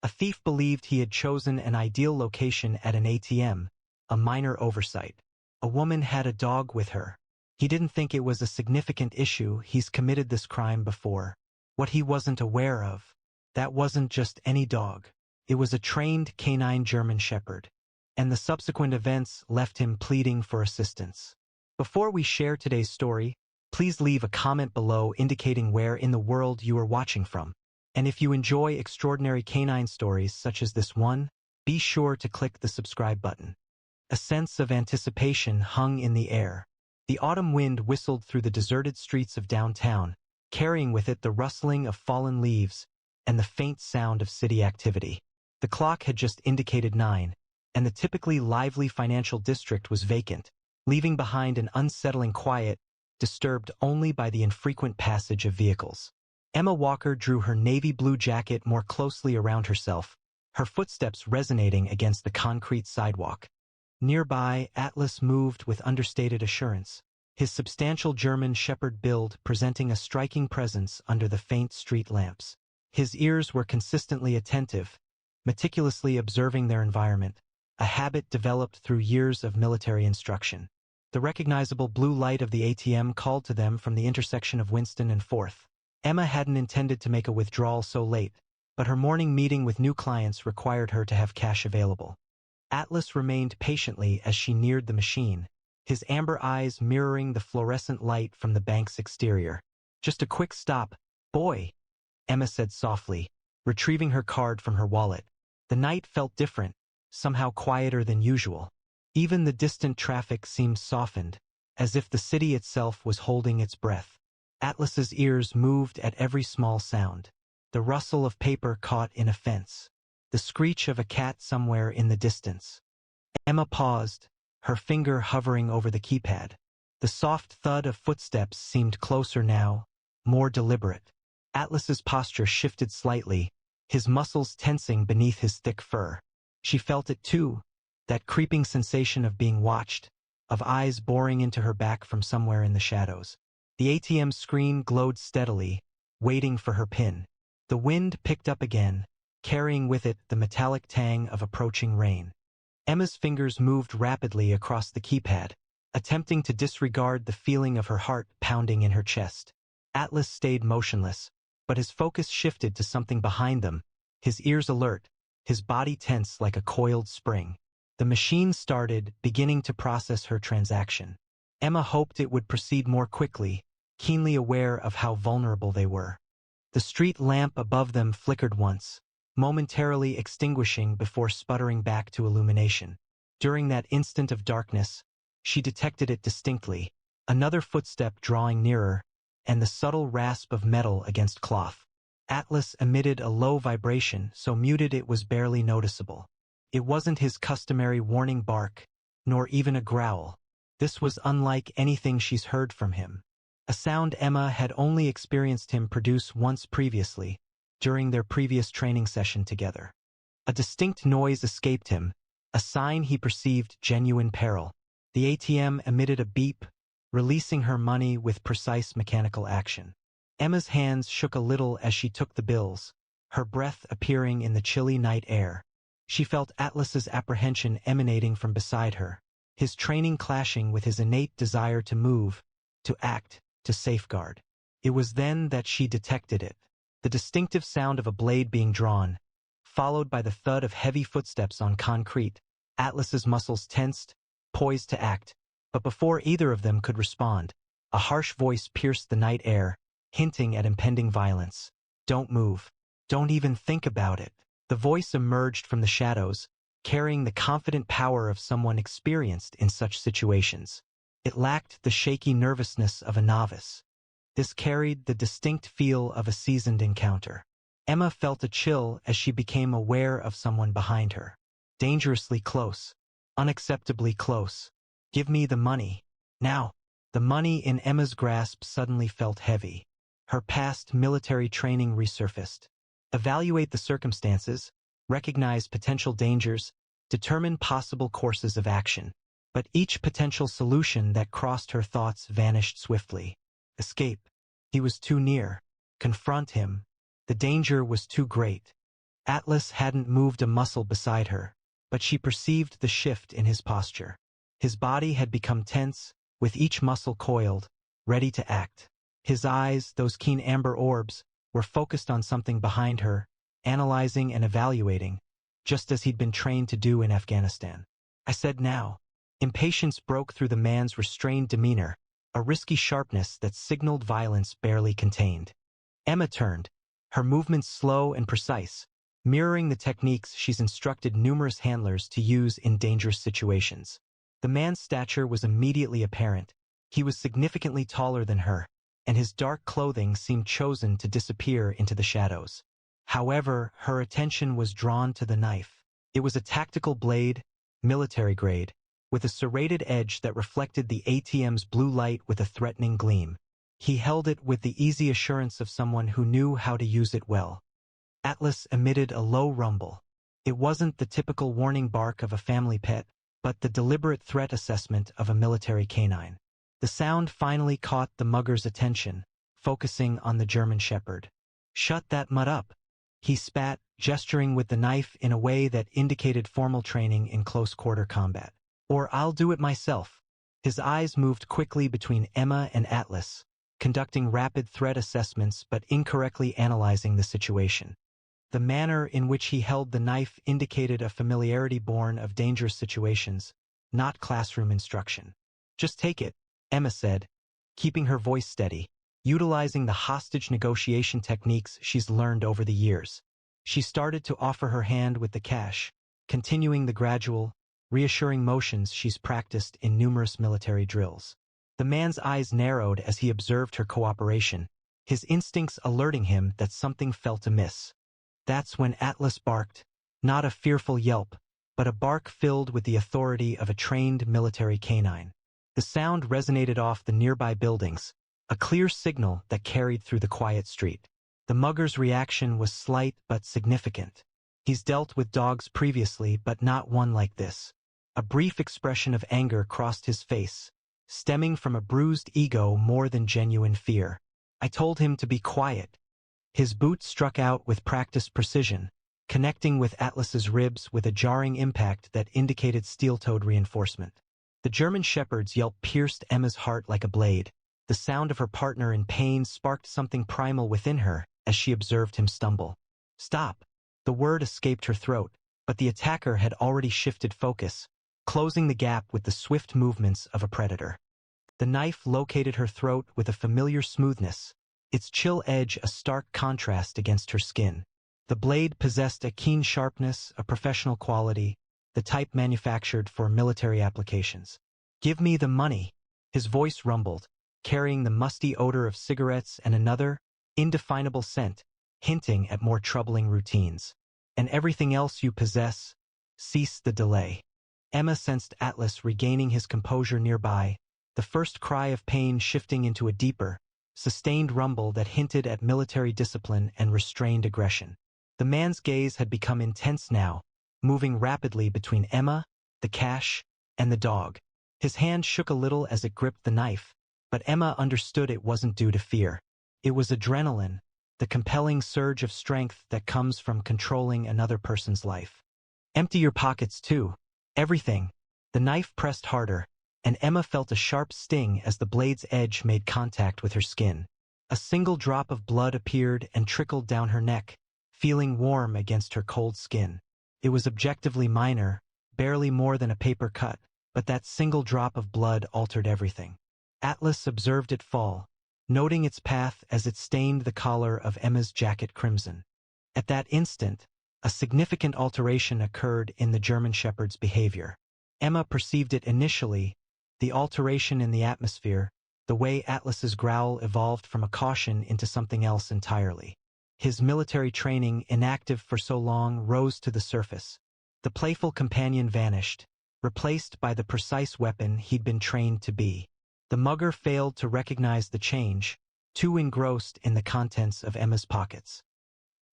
A thief believed he had chosen an ideal location at an ATM, a minor oversight. A woman had a dog with her. He didn't think it was a significant issue. He's committed this crime before. What he wasn't aware of, that wasn't just any dog. It was a trained canine German Shepherd. And the subsequent events left him pleading for assistance. Before we share today's story, please leave a comment below indicating where in the world you are watching from. And if you enjoy extraordinary canine stories such as this one, be sure to click the subscribe button. A sense of anticipation hung in the air. The autumn wind whistled through the deserted streets of downtown, carrying with it the rustling of fallen leaves and the faint sound of city activity. The clock had just indicated 9, and the typically lively financial district was vacant, leaving behind an unsettling quiet, disturbed only by the infrequent passage of vehicles. Emma Walker drew her navy blue jacket more closely around herself, her footsteps resonating against the concrete sidewalk. Nearby, Atlas moved with understated assurance, his substantial German Shepherd build presenting a striking presence under the faint street lamps. His ears were consistently attentive, meticulously observing their environment, a habit developed through years of military instruction. The recognizable blue light of the ATM called to them from the intersection of Winston and 4th. Emma hadn't intended to make a withdrawal so late, but her morning meeting with new clients required her to have cash available. Atlas remained patiently as she neared the machine, his amber eyes mirroring the fluorescent light from the bank's exterior. "Just a quick stop, boy," Emma said softly, retrieving her card from her wallet. The night felt different, somehow quieter than usual. Even the distant traffic seemed softened, as if the city itself was holding its breath. Atlas's ears moved at every small sound. The rustle of paper caught in a fence. The screech of a cat somewhere in the distance. Emma paused, her finger hovering over the keypad. The soft thud of footsteps seemed closer now, more deliberate. Atlas's posture shifted slightly, his muscles tensing beneath his thick fur. She felt it too, that creeping sensation of being watched, of eyes boring into her back from somewhere in the shadows. The ATM screen glowed steadily, waiting for her pin. The wind picked up again, carrying with it the metallic tang of approaching rain. Emma's fingers moved rapidly across the keypad, attempting to disregard the feeling of her heart pounding in her chest. Atlas stayed motionless, but his focus shifted to something behind them, his ears alert, his body tense like a coiled spring. The machine started, beginning to process her transaction. Emma hoped it would proceed more quickly, keenly aware of how vulnerable they were. The street lamp above them flickered once, momentarily extinguishing before sputtering back to illumination. During that instant of darkness, she detected it distinctly, another footstep drawing nearer, and the subtle rasp of metal against cloth. Atlas emitted a low vibration so muted it was barely noticeable. It wasn't his customary warning bark, nor even a growl. This was unlike anything she's heard from him. A sound Emma had only experienced him produce once previously, during their previous training session together. A distinct noise escaped him, a sign he perceived genuine peril. The ATM emitted a beep, releasing her money with precise mechanical action. Emma's hands shook a little as she took the bills, her breath appearing in the chilly night air. She felt Atlas's apprehension emanating from beside her, his training clashing with his innate desire to move, to act, to safeguard. It was then that she detected it. The distinctive sound of a blade being drawn, followed by the thud of heavy footsteps on concrete. Atlas's muscles tensed, poised to act, but before either of them could respond, a harsh voice pierced the night air, hinting at impending violence. "Don't move. Don't even think about it." The voice emerged from the shadows, carrying the confident power of someone experienced in such situations. It lacked the shaky nervousness of a novice. This carried the distinct feel of a seasoned encounter. Emma felt a chill as she became aware of someone behind her. Dangerously close. Unacceptably close. "Give me the money. Now." The money in Emma's grasp suddenly felt heavy. Her past military training resurfaced. Evaluate the circumstances, recognize potential dangers, determine possible courses of action. But each potential solution that crossed her thoughts vanished swiftly. Escape. He was too near. Confront him. The danger was too great. Atlas hadn't moved a muscle beside her, but she perceived the shift in his posture. His body had become tense, with each muscle coiled, ready to act. His eyes, those keen amber orbs, were focused on something behind her, analyzing and evaluating, just as he'd been trained to do in Afghanistan. I said now. Impatience broke through the man's restrained demeanor, a risky sharpness that signaled violence barely contained. Emma turned, her movements slow and precise, mirroring the techniques she's instructed numerous handlers to use in dangerous situations. The man's stature was immediately apparent. He was significantly taller than her, and his dark clothing seemed chosen to disappear into the shadows. However, her attention was drawn to the knife. It was a tactical blade, military grade, with a serrated edge that reflected the ATM's blue light with a threatening gleam. He held it with the easy assurance of someone who knew how to use it well. Atlas emitted a low rumble. It wasn't the typical warning bark of a family pet, but the deliberate threat assessment of a military canine. The sound finally caught the mugger's attention, focusing on the German shepherd. "Shut that mutt up," he spat, gesturing with the knife in a way that indicated formal training in close-quarter combat. "Or I'll do it myself." His eyes moved quickly between Emma and Atlas, conducting rapid threat assessments but incorrectly analyzing the situation. The manner in which he held the knife indicated a familiarity born of dangerous situations, not classroom instruction. "Just take it," Emma said, keeping her voice steady, utilizing the hostage negotiation techniques she's learned over the years. She started to offer her hand with the cash, continuing the gradual, reassuring motions she's practiced in numerous military drills. The man's eyes narrowed as he observed her cooperation, his instincts alerting him that something felt amiss. That's when Atlas barked, not a fearful yelp, but a bark filled with the authority of a trained military canine. The sound resonated off the nearby buildings, a clear signal that carried through the quiet street. The mugger's reaction was slight but significant. He's dealt with dogs previously, but not one like this. A brief expression of anger crossed his face, stemming from a bruised ego more than genuine fear. "I told him to be quiet." His boot struck out with practiced precision, connecting with Atlas's ribs with a jarring impact that indicated steel-toed reinforcement. The German shepherd's yelp pierced Emma's heart like a blade. The sound of her partner in pain sparked something primal within her as she observed him stumble. "Stop!" The word escaped her throat, but the attacker had already shifted focus, closing the gap with the swift movements of a predator. The knife located her throat with a familiar smoothness, its chill edge a stark contrast against her skin. The blade possessed a keen sharpness, a professional quality, the type manufactured for military applications. "Give me the money," his voice rumbled, carrying the musty odor of cigarettes and another, indefinable scent, hinting at more troubling routines. "And everything else you possess, cease the delay." Emma sensed Atlas regaining his composure nearby, the first cry of pain shifting into a deeper, sustained rumble that hinted at military discipline and restrained aggression. The man's gaze had become intense now, moving rapidly between Emma, the cash, and the dog. His hand shook a little as it gripped the knife, but Emma understood it wasn't due to fear. It was adrenaline, the compelling surge of strength that comes from controlling another person's life. "Empty your pockets too. Everything." The knife pressed harder, and Emma felt a sharp sting as the blade's edge made contact with her skin. A single drop of blood appeared and trickled down her neck, feeling warm against her cold skin. It was objectively minor, barely more than a paper cut, but that single drop of blood altered everything. Atlas observed it fall, noting its path as it stained the collar of Emma's jacket crimson. At that instant, a significant alteration occurred in the German shepherd's behavior. Emma perceived it initially, the alteration in the atmosphere, the way Atlas's growl evolved from a caution into something else entirely. His military training, inactive for so long, rose to the surface. The playful companion vanished, replaced by the precise weapon he'd been trained to be. The mugger failed to recognize the change, too engrossed in the contents of Emma's pockets.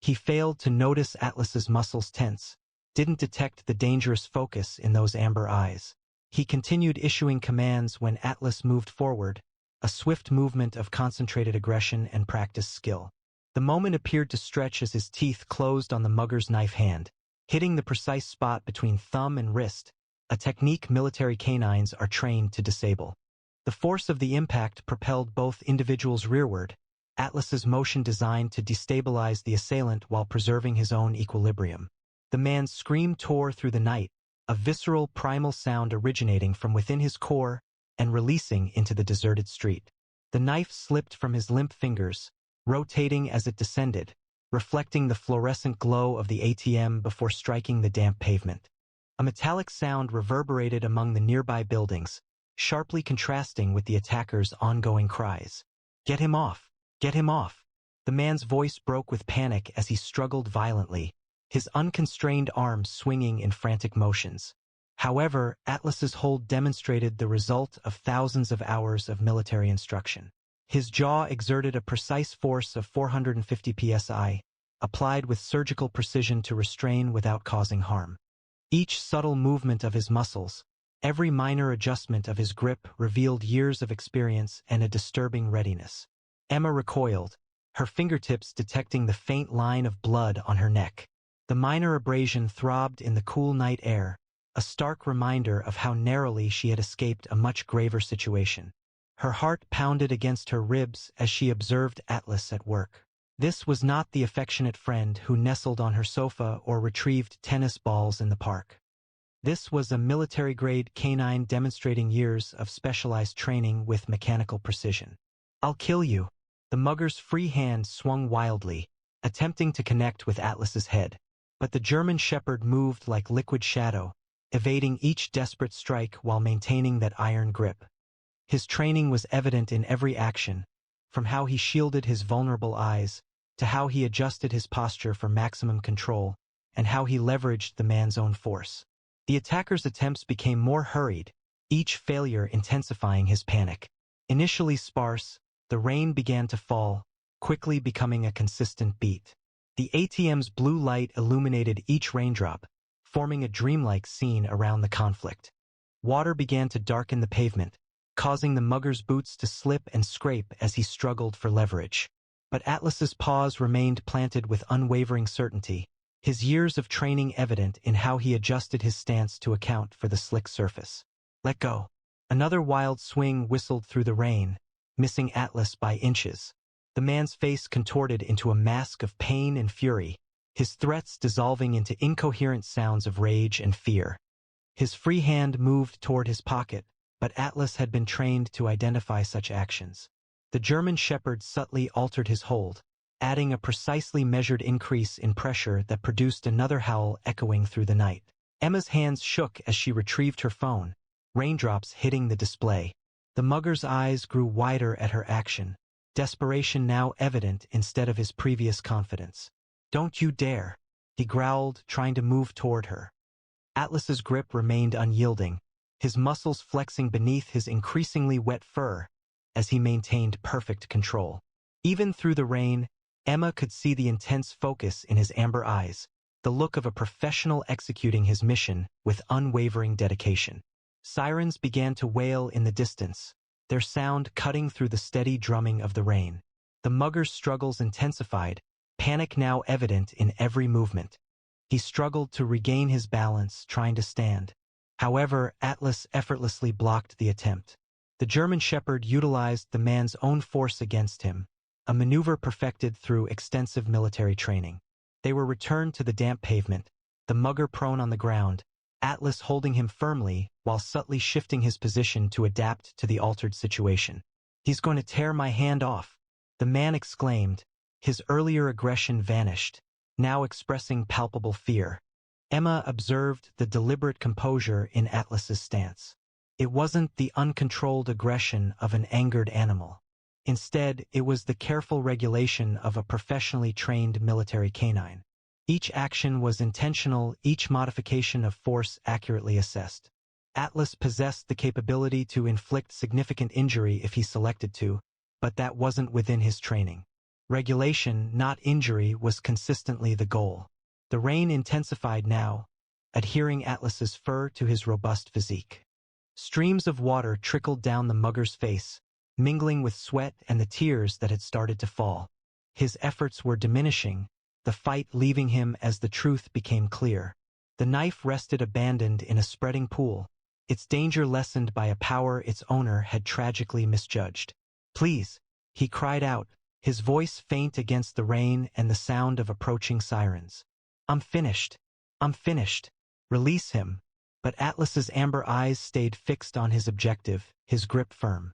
He failed to notice Atlas's muscles tense, didn't detect the dangerous focus in those amber eyes. He continued issuing commands when Atlas moved forward, a swift movement of concentrated aggression and practiced skill. The moment appeared to stretch as his teeth closed on the mugger's knife hand, hitting the precise spot between thumb and wrist, a technique military canines are trained to disable. The force of the impact propelled both individuals rearward, Atlas's motion designed to destabilize the assailant while preserving his own equilibrium. The man's scream tore through the night, a visceral primal sound originating from within his core and releasing into the deserted street. The knife slipped from his limp fingers, rotating as it descended, reflecting the fluorescent glow of the ATM before striking the damp pavement. A metallic sound reverberated among the nearby buildings, sharply contrasting with the attacker's ongoing cries. "Get him off! Get him off!" The man's voice broke with panic as he struggled violently, his unconstrained arms swinging in frantic motions. However, Atlas's hold demonstrated the result of thousands of hours of military instruction. His jaw exerted a precise force of 450 psi, applied with surgical precision to restrain without causing harm. Each subtle movement of his muscles, every minor adjustment of his grip revealed years of experience and a disturbing readiness. Emma recoiled, her fingertips detecting the faint line of blood on her neck. The minor abrasion throbbed in the cool night air, a stark reminder of how narrowly she had escaped a much graver situation. Her heart pounded against her ribs as she observed Atlas at work. This was not the affectionate friend who nestled on her sofa or retrieved tennis balls in the park. This was a military-grade canine demonstrating years of specialized training with mechanical precision. "I'll kill you." The mugger's free hand swung wildly, attempting to connect with Atlas's head. But the German shepherd moved like liquid shadow, evading each desperate strike while maintaining that iron grip. His training was evident in every action, from how he shielded his vulnerable eyes, to how he adjusted his posture for maximum control, and how he leveraged the man's own force. The attacker's attempts became more hurried, each failure intensifying his panic. Initially sparse, the rain began to fall, quickly becoming a consistent beat. The ATM's blue light illuminated each raindrop, forming a dreamlike scene around the conflict. Water began to darken the pavement, causing the mugger's boots to slip and scrape as he struggled for leverage. But Atlas's paws remained planted with unwavering certainty, his years of training evident in how he adjusted his stance to account for the slick surface. "Let go." Another wild swing whistled through the rain, missing Atlas by inches. The man's face contorted into a mask of pain and fury, his threats dissolving into incoherent sounds of rage and fear. His free hand moved toward his pocket, but Atlas had been trained to identify such actions. The German shepherd subtly altered his hold, adding a precisely measured increase in pressure that produced another howl echoing through the night. Emma's hands shook as she retrieved her phone, raindrops hitting the display. The mugger's eyes grew wider at her action, desperation now evident instead of his previous confidence. "Don't you dare," he growled, trying to move toward her. Atlas's grip remained unyielding, his muscles flexing beneath his increasingly wet fur as he maintained perfect control. Even through the rain, Emma could see the intense focus in his amber eyes, the look of a professional executing his mission with unwavering dedication. Sirens began to wail in the distance, their sound cutting through the steady drumming of the rain. The mugger's struggles intensified, panic now evident in every movement. He struggled to regain his balance, trying to stand. However, Atlas effortlessly blocked the attempt. The German shepherd utilized the man's own force against him, a maneuver perfected through extensive military training. They were returned to the damp pavement, the mugger prone on the ground, Atlas holding him firmly while subtly shifting his position to adapt to the altered situation. "He's going to tear my hand off," the man exclaimed, his earlier aggression vanished, now expressing palpable fear. Emma observed the deliberate composure in Atlas's stance. It wasn't the uncontrolled aggression of an angered animal. Instead, it was the careful regulation of a professionally trained military canine. Each action was intentional, each modification of force accurately assessed. Atlas possessed the capability to inflict significant injury if he selected to, but that wasn't within his training. Regulation, not injury, was consistently the goal. The rain intensified now, adhering Atlas's fur to his robust physique. Streams of water trickled down the mugger's face, mingling with sweat and the tears that had started to fall. His efforts were diminishing, the fight leaving him as the truth became clear. The knife rested abandoned in a spreading pool, its danger lessened by a power its owner had tragically misjudged. "Please," he cried out, his voice faint against the rain and the sound of approaching sirens. "I'm finished. I'm finished. Release him." But Atlas's amber eyes stayed fixed on his objective, his grip firm.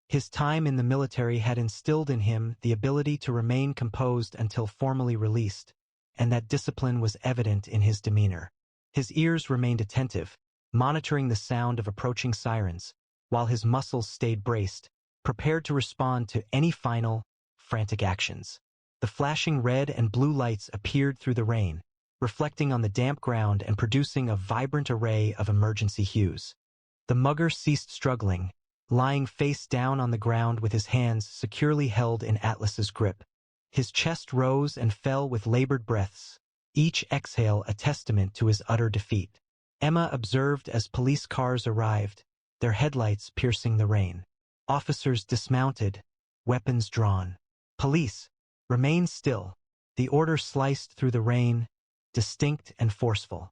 His time in the military had instilled in him the ability to remain composed until formally released, and that discipline was evident in his demeanor. His ears remained attentive, monitoring the sound of approaching sirens, while his muscles stayed braced, prepared to respond to any final, frantic actions. The flashing red and blue lights appeared through the rain, reflecting on the damp ground and producing a vibrant array of emergency hues. The mugger ceased struggling, lying face down on the ground with his hands securely held in Atlas's grip. His chest rose and fell with labored breaths, each exhale a testament to his utter defeat. Emma observed as police cars arrived, their headlights piercing the rain. Officers dismounted, weapons drawn. "Police, remain still." The order sliced through the rain, distinct and forceful.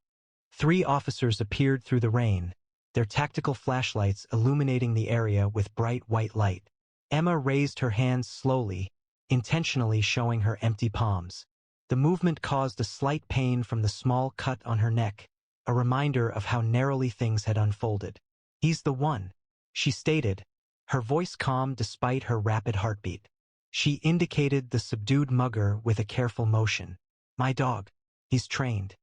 3 officers appeared through the rain, their tactical flashlights illuminating the area with bright white light. Emma raised her hands slowly, intentionally showing her empty palms. The movement caused a slight pain from the small cut on her neck, a reminder of how narrowly things had unfolded. "He's the one," she stated, her voice calm despite her rapid heartbeat. She indicated the subdued mugger with a careful motion. "My dog. He's trained."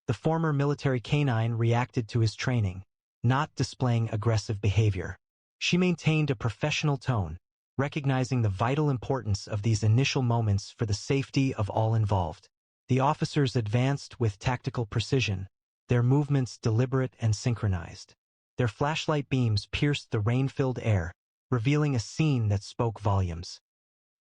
The former military canine reacted to his training, not displaying aggressive behavior. She maintained a professional tone, recognizing the vital importance of these initial moments for the safety of all involved. The officers advanced with tactical precision, their movements deliberate and synchronized. Their flashlight beams pierced the rain-filled air, revealing a scene that spoke volumes.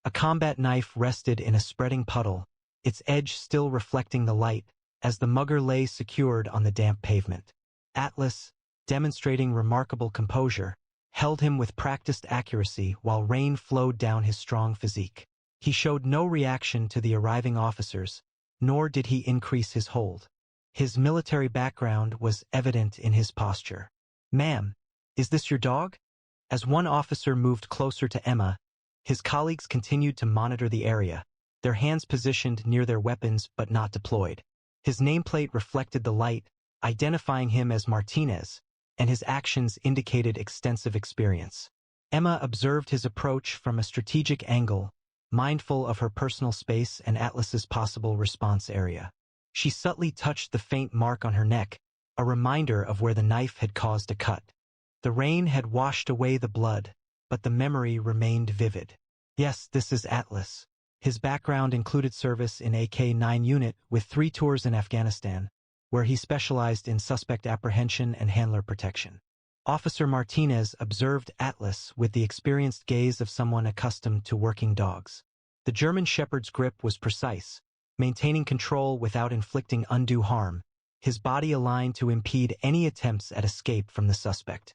A combat knife rested in a spreading puddle, its edge still reflecting the light, as the mugger lay secured on the damp pavement. Atlas, demonstrating remarkable composure, held him with practiced accuracy while rain flowed down his strong physique. He showed no reaction to the arriving officers, nor did he increase his hold. His military background was evident in his posture. "Ma'am, is this your dog?" As one officer moved closer to Emma, his colleagues continued to monitor the area, their hands positioned near their weapons but not deployed. His nameplate reflected the light, identifying him as Martinez, and his actions indicated extensive experience. Emma observed his approach from a strategic angle, mindful of her personal space and Atlas's possible response area. She subtly touched the faint mark on her neck, a reminder of where the knife had caused a cut. The rain had washed away the blood, but the memory remained vivid. Yes, this is Atlas. His background included service in a K-9 unit with 3 tours in Afghanistan, where he specialized in suspect apprehension and handler protection. Officer Martinez observed Atlas with the experienced gaze of someone accustomed to working dogs. The German Shepherd's grip was precise, maintaining control without inflicting undue harm, his body aligned to impede any attempts at escape from the suspect.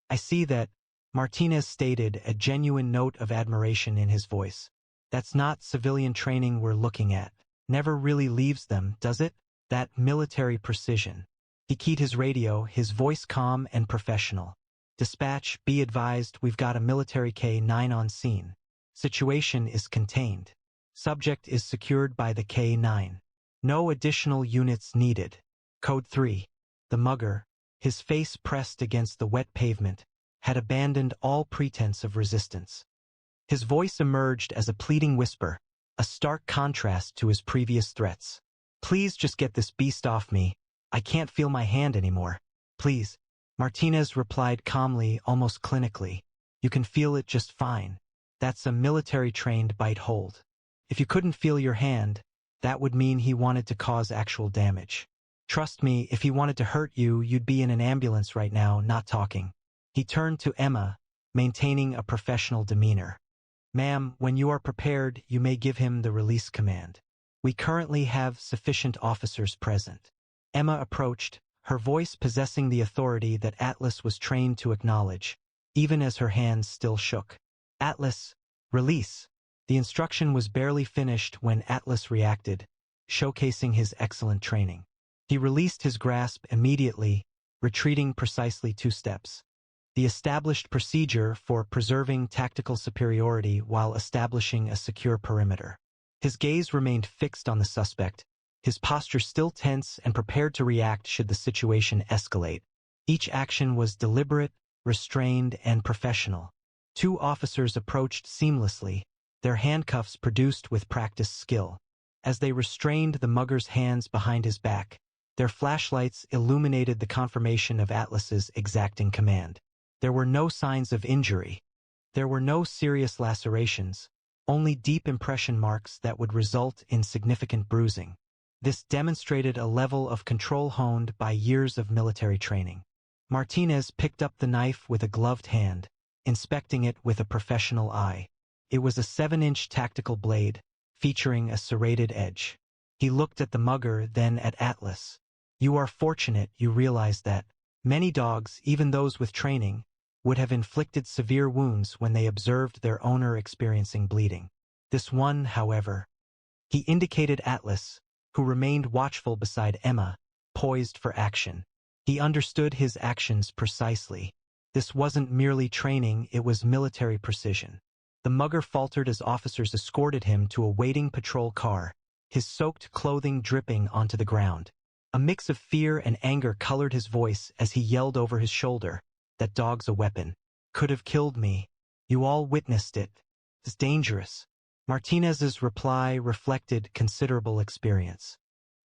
"I see that," Martinez stated, a genuine note of admiration in his voice. "That's not civilian training we're looking at. Never really leaves them, does it? That military precision." He keyed his radio, his voice calm and professional. "Dispatch, be advised, we've got a military K-9 on scene. Situation is contained. Subject is secured by the K-9. No additional units needed." Code 3. The mugger, his face pressed against the wet pavement, had abandoned all pretense of resistance. His voice emerged as a pleading whisper, a stark contrast to his previous threats. "Please just get this beast off me. I can't feel my hand anymore. Please." Martinez replied calmly, almost clinically. "You can feel it just fine. That's a military-trained bite hold. If you couldn't feel your hand, that would mean he wanted to cause actual damage. Trust me, if he wanted to hurt you, you'd be in an ambulance right now, not talking." He turned to Emma, maintaining a professional demeanor. "Ma'am, when you are prepared, you may give him the release command. We currently have sufficient officers present." Emma approached, her voice possessing the authority that Atlas was trained to acknowledge, even as her hands still shook. "Atlas, release." The instruction was barely finished when Atlas reacted, showcasing his excellent training. He released his grasp immediately, retreating precisely 2 steps. The established procedure for preserving tactical superiority while establishing a secure perimeter. His gaze remained fixed on the suspect, his posture still tense and prepared to react should the situation escalate. Each action was deliberate, restrained, and professional. 2 officers approached seamlessly, their handcuffs produced with practiced skill. As they restrained the mugger's hands behind his back, their flashlights illuminated the confirmation of Atlas's exacting command. There were no signs of injury. There were no serious lacerations, only deep impression marks that would result in significant bruising. This demonstrated a level of control honed by years of military training. Martinez picked up the knife with a gloved hand, inspecting it with a professional eye. It was a 7-inch tactical blade, featuring a serrated edge. He looked at the mugger, then at Atlas. You are fortunate you realize that. Many dogs, even those with training, would have inflicted severe wounds when they observed their owner experiencing bleeding. This one, however, he indicated Atlas, who remained watchful beside Emma, poised for action. He understood his actions precisely. This wasn't merely training, it was military precision. The mugger faltered as officers escorted him to a waiting patrol car, his soaked clothing dripping onto the ground. A mix of fear and anger colored his voice as he yelled over his shoulder, "That dog's a weapon. Could have killed me. You all witnessed it. It's dangerous." Martinez's reply reflected considerable experience.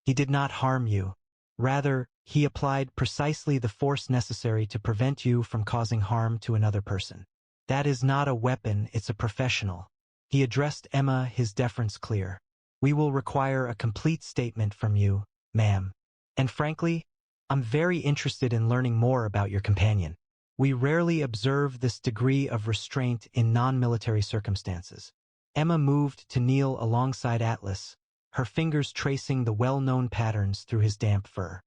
He did not harm you. Rather, he applied precisely the force necessary to prevent you from causing harm to another person. That is not a weapon, it's a professional. He addressed Emma, his deference clear. We will require a complete statement from you, ma'am. And frankly, I'm very interested in learning more about your companion. We rarely observe this degree of restraint in non-military circumstances. Emma moved to kneel alongside Atlas, her fingers tracing the well-known patterns through his damp fur.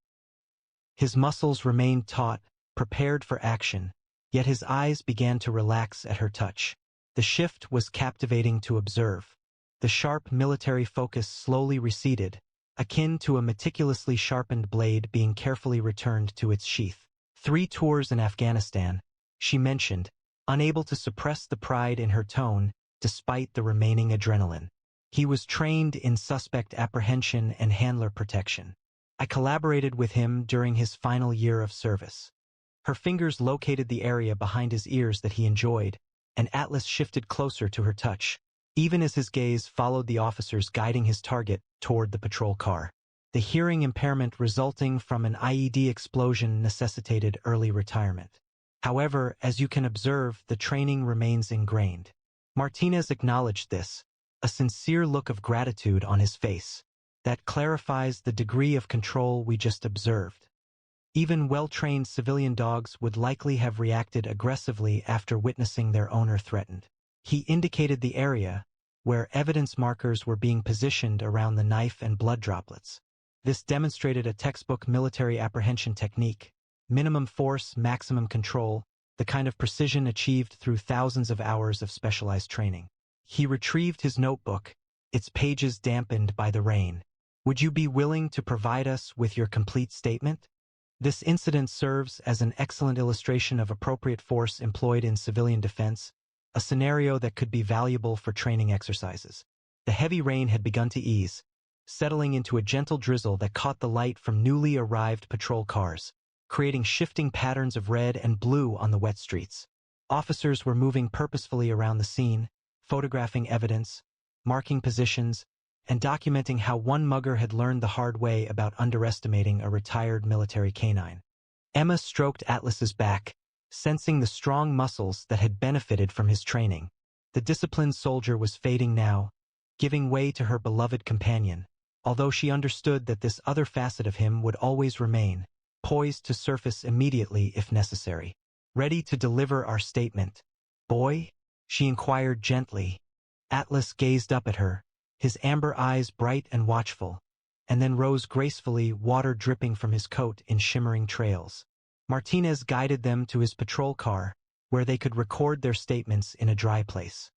His muscles remained taut, prepared for action, yet his eyes began to relax at her touch. The shift was captivating to observe. The sharp military focus slowly receded, akin to a meticulously sharpened blade being carefully returned to its sheath. 3 tours in Afghanistan, she mentioned, unable to suppress the pride in her tone despite the remaining adrenaline. He was trained in suspect apprehension and handler protection. I collaborated with him during his final year of service. Her fingers located the area behind his ears that he enjoyed, and Atlas shifted closer to her touch, even as his gaze followed the officers guiding his target toward the patrol car. The hearing impairment resulting from an IED explosion necessitated early retirement. However, as you can observe, the training remains ingrained. Martinez acknowledged this, a sincere look of gratitude on his face. That clarifies the degree of control we just observed. Even well-trained civilian dogs would likely have reacted aggressively after witnessing their owner threatened. He indicated the area where evidence markers were being positioned around the knife and blood droplets. This demonstrated a textbook military apprehension technique, minimum force, maximum control, the kind of precision achieved through thousands of hours of specialized training. He retrieved his notebook, its pages dampened by the rain. Would you be willing to provide us with your complete statement? This incident serves as an excellent illustration of appropriate force employed in civilian defense, a scenario that could be valuable for training exercises. The heavy rain had begun to ease, settling into a gentle drizzle that caught the light from newly arrived patrol cars, creating shifting patterns of red and blue on the wet streets. Officers were moving purposefully around the scene, photographing evidence, marking positions, and documenting how one mugger had learned the hard way about underestimating a retired military canine. Emma stroked Atlas's back, sensing the strong muscles that had benefited from his training. The disciplined soldier was fading now, giving way to her beloved companion, although she understood that this other facet of him would always remain, poised to surface immediately if necessary. Ready to deliver our statement, boy? She inquired gently. Atlas gazed up at her, his amber eyes bright and watchful, and then rose gracefully, water dripping from his coat in shimmering trails. Martinez guided them to his patrol car, where they could record their statements in a dry place.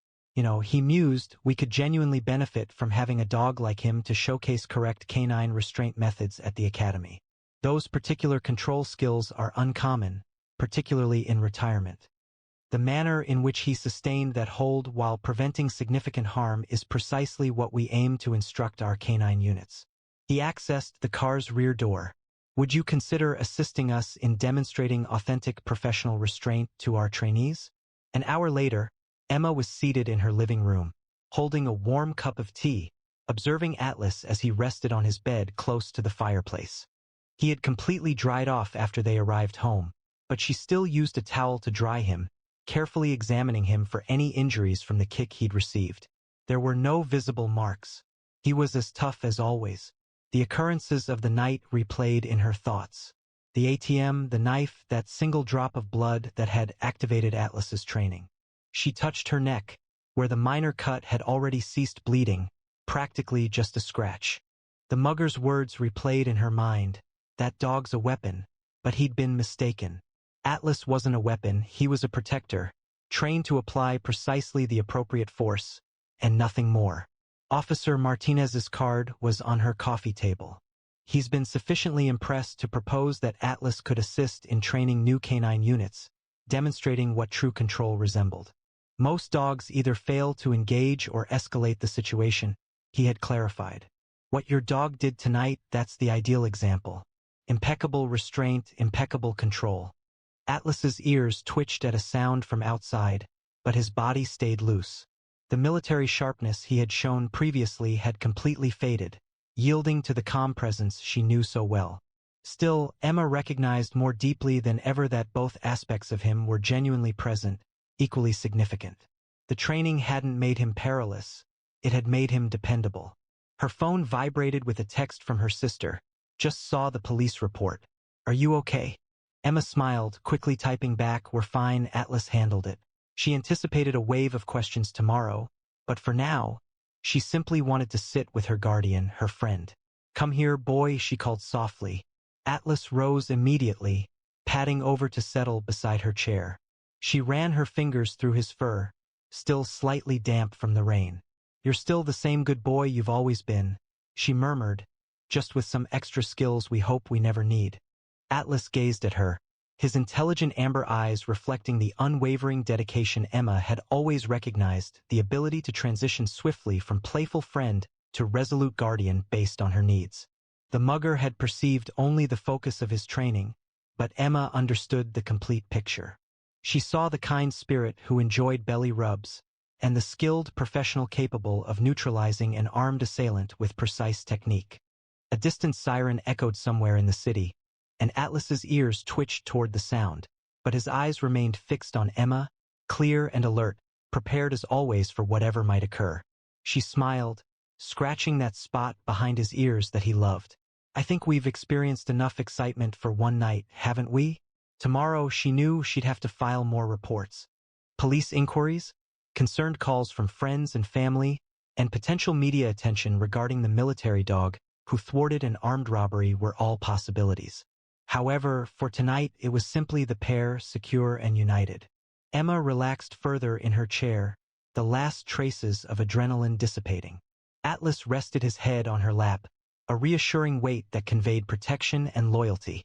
He mused, we could genuinely benefit from having a dog like him to showcase correct canine restraint methods at the academy. Those particular control skills are uncommon, particularly in retirement. The manner in which he sustained that hold while preventing significant harm is precisely what we aim to instruct our canine units. He accessed the car's rear door. Would you consider assisting us in demonstrating authentic professional restraint to our trainees? An hour later, Emma was seated in her living room, holding a warm cup of tea, observing Atlas as he rested on his bed close to the fireplace. He had completely dried off after they arrived home, but she still used a towel to dry him, carefully examining him for any injuries from the kick he'd received. There were no visible marks. He was as tough as always. The occurrences of the night replayed in her thoughts. The ATM, the knife, that single drop of blood that had activated Atlas's training. She touched her neck, where the minor cut had already ceased bleeding, practically just a scratch. The mugger's words replayed in her mind. That dog's a weapon, but he'd been mistaken. Atlas wasn't a weapon, he was a protector, trained to apply precisely the appropriate force, and nothing more. Officer Martinez's card was on her coffee table. He's been sufficiently impressed to propose that Atlas could assist in training new canine units, demonstrating what true control resembled. Most dogs either fail to engage or escalate the situation, he had clarified. What your dog did tonight, that's the ideal example. Impeccable restraint, impeccable control. Atlas's ears twitched at a sound from outside, but his body stayed loose. The military sharpness he had shown previously had completely faded, yielding to the calm presence she knew so well. Still, Emma recognized more deeply than ever that both aspects of him were genuinely present, equally significant. The training hadn't made him perilous, it had made him dependable. Her phone vibrated with a text from her sister. Just saw the police report. Are you okay? Emma smiled, quickly typing back, we're fine, Atlas handled it. She anticipated a wave of questions tomorrow, but for now, she simply wanted to sit with her guardian, her friend. Come here, boy, she called softly. Atlas rose immediately, padding over to settle beside her chair. She ran her fingers through his fur, still slightly damp from the rain. You're still the same good boy you've always been, she murmured, just with some extra skills we hope we never need. Atlas gazed at her, his intelligent amber eyes reflecting the unwavering dedication Emma had always recognized, the ability to transition swiftly from playful friend to resolute guardian based on her needs. The mugger had perceived only the focus of his training, but Emma understood the complete picture. She saw the kind spirit who enjoyed belly rubs, and the skilled professional capable of neutralizing an armed assailant with precise technique. A distant siren echoed somewhere in the city, and Atlas's ears twitched toward the sound, but his eyes remained fixed on Emma, clear and alert, prepared as always for whatever might occur. She smiled, scratching that spot behind his ears that he loved. I think we've experienced enough excitement for one night, haven't we? Tomorrow she knew she'd have to file more reports. Police inquiries, concerned calls from friends and family, and potential media attention regarding the military dog who thwarted an armed robbery were all possibilities. However, for tonight it was simply the pair, secure and united. Emma relaxed further in her chair, the last traces of adrenaline dissipating. Atlas rested his head on her lap, a reassuring weight that conveyed protection and loyalty.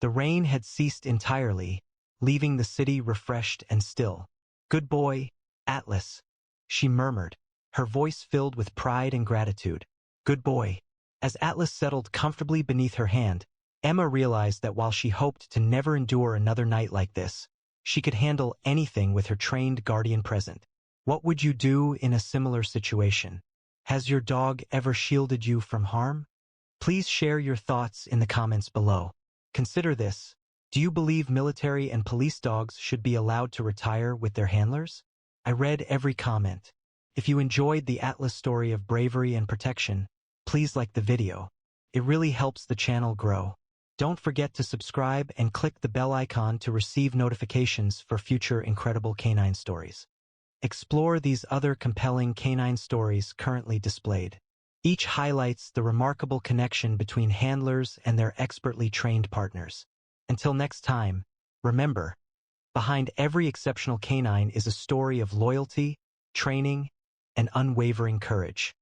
The rain had ceased entirely, leaving the city refreshed and still. Good boy, Atlas, she murmured, her voice filled with pride and gratitude. Good boy. As Atlas settled comfortably beneath her hand, Emma realized that while she hoped to never endure another night like this, she could handle anything with her trained guardian present. What would you do in a similar situation? Has your dog ever shielded you from harm? Please share your thoughts in the comments below. Consider this. Do you believe military and police dogs should be allowed to retire with their handlers? I read every comment. If you enjoyed the Atlas story of bravery and protection, please like the video. It really helps the channel grow. Don't forget to subscribe and click the bell icon to receive notifications for future incredible canine stories. Explore these other compelling canine stories currently displayed. Each highlights the remarkable connection between handlers and their expertly trained partners. Until next time, remember, behind every exceptional canine is a story of loyalty, training, and unwavering courage.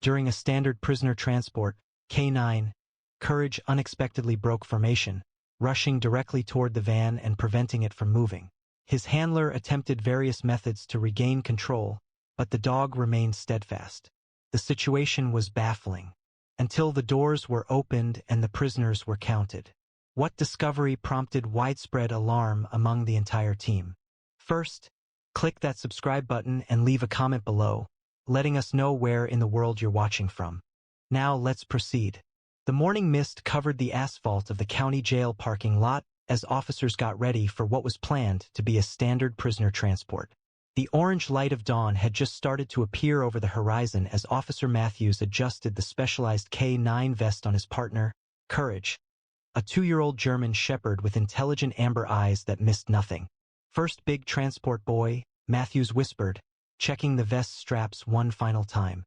During a standard prisoner transport, K9, Courage unexpectedly broke formation, rushing directly toward the van and preventing it from moving. His handler attempted various methods to regain control, but the dog remained steadfast. The situation was baffling, until the doors were opened and the prisoners were counted. What discovery prompted widespread alarm among the entire team? First, click that subscribe button and leave a comment below, letting us know where in the world you're watching from. Now let's proceed. The morning mist covered the asphalt of the county jail parking lot as officers got ready for what was planned to be a standard prisoner transport. The orange light of dawn had just started to appear over the horizon as Officer Matthews adjusted the specialized K9 vest on his partner, Courage, a 2-year-old German shepherd with intelligent amber eyes that missed nothing. "First big transport, boy," Matthews whispered, checking the vest straps one final time.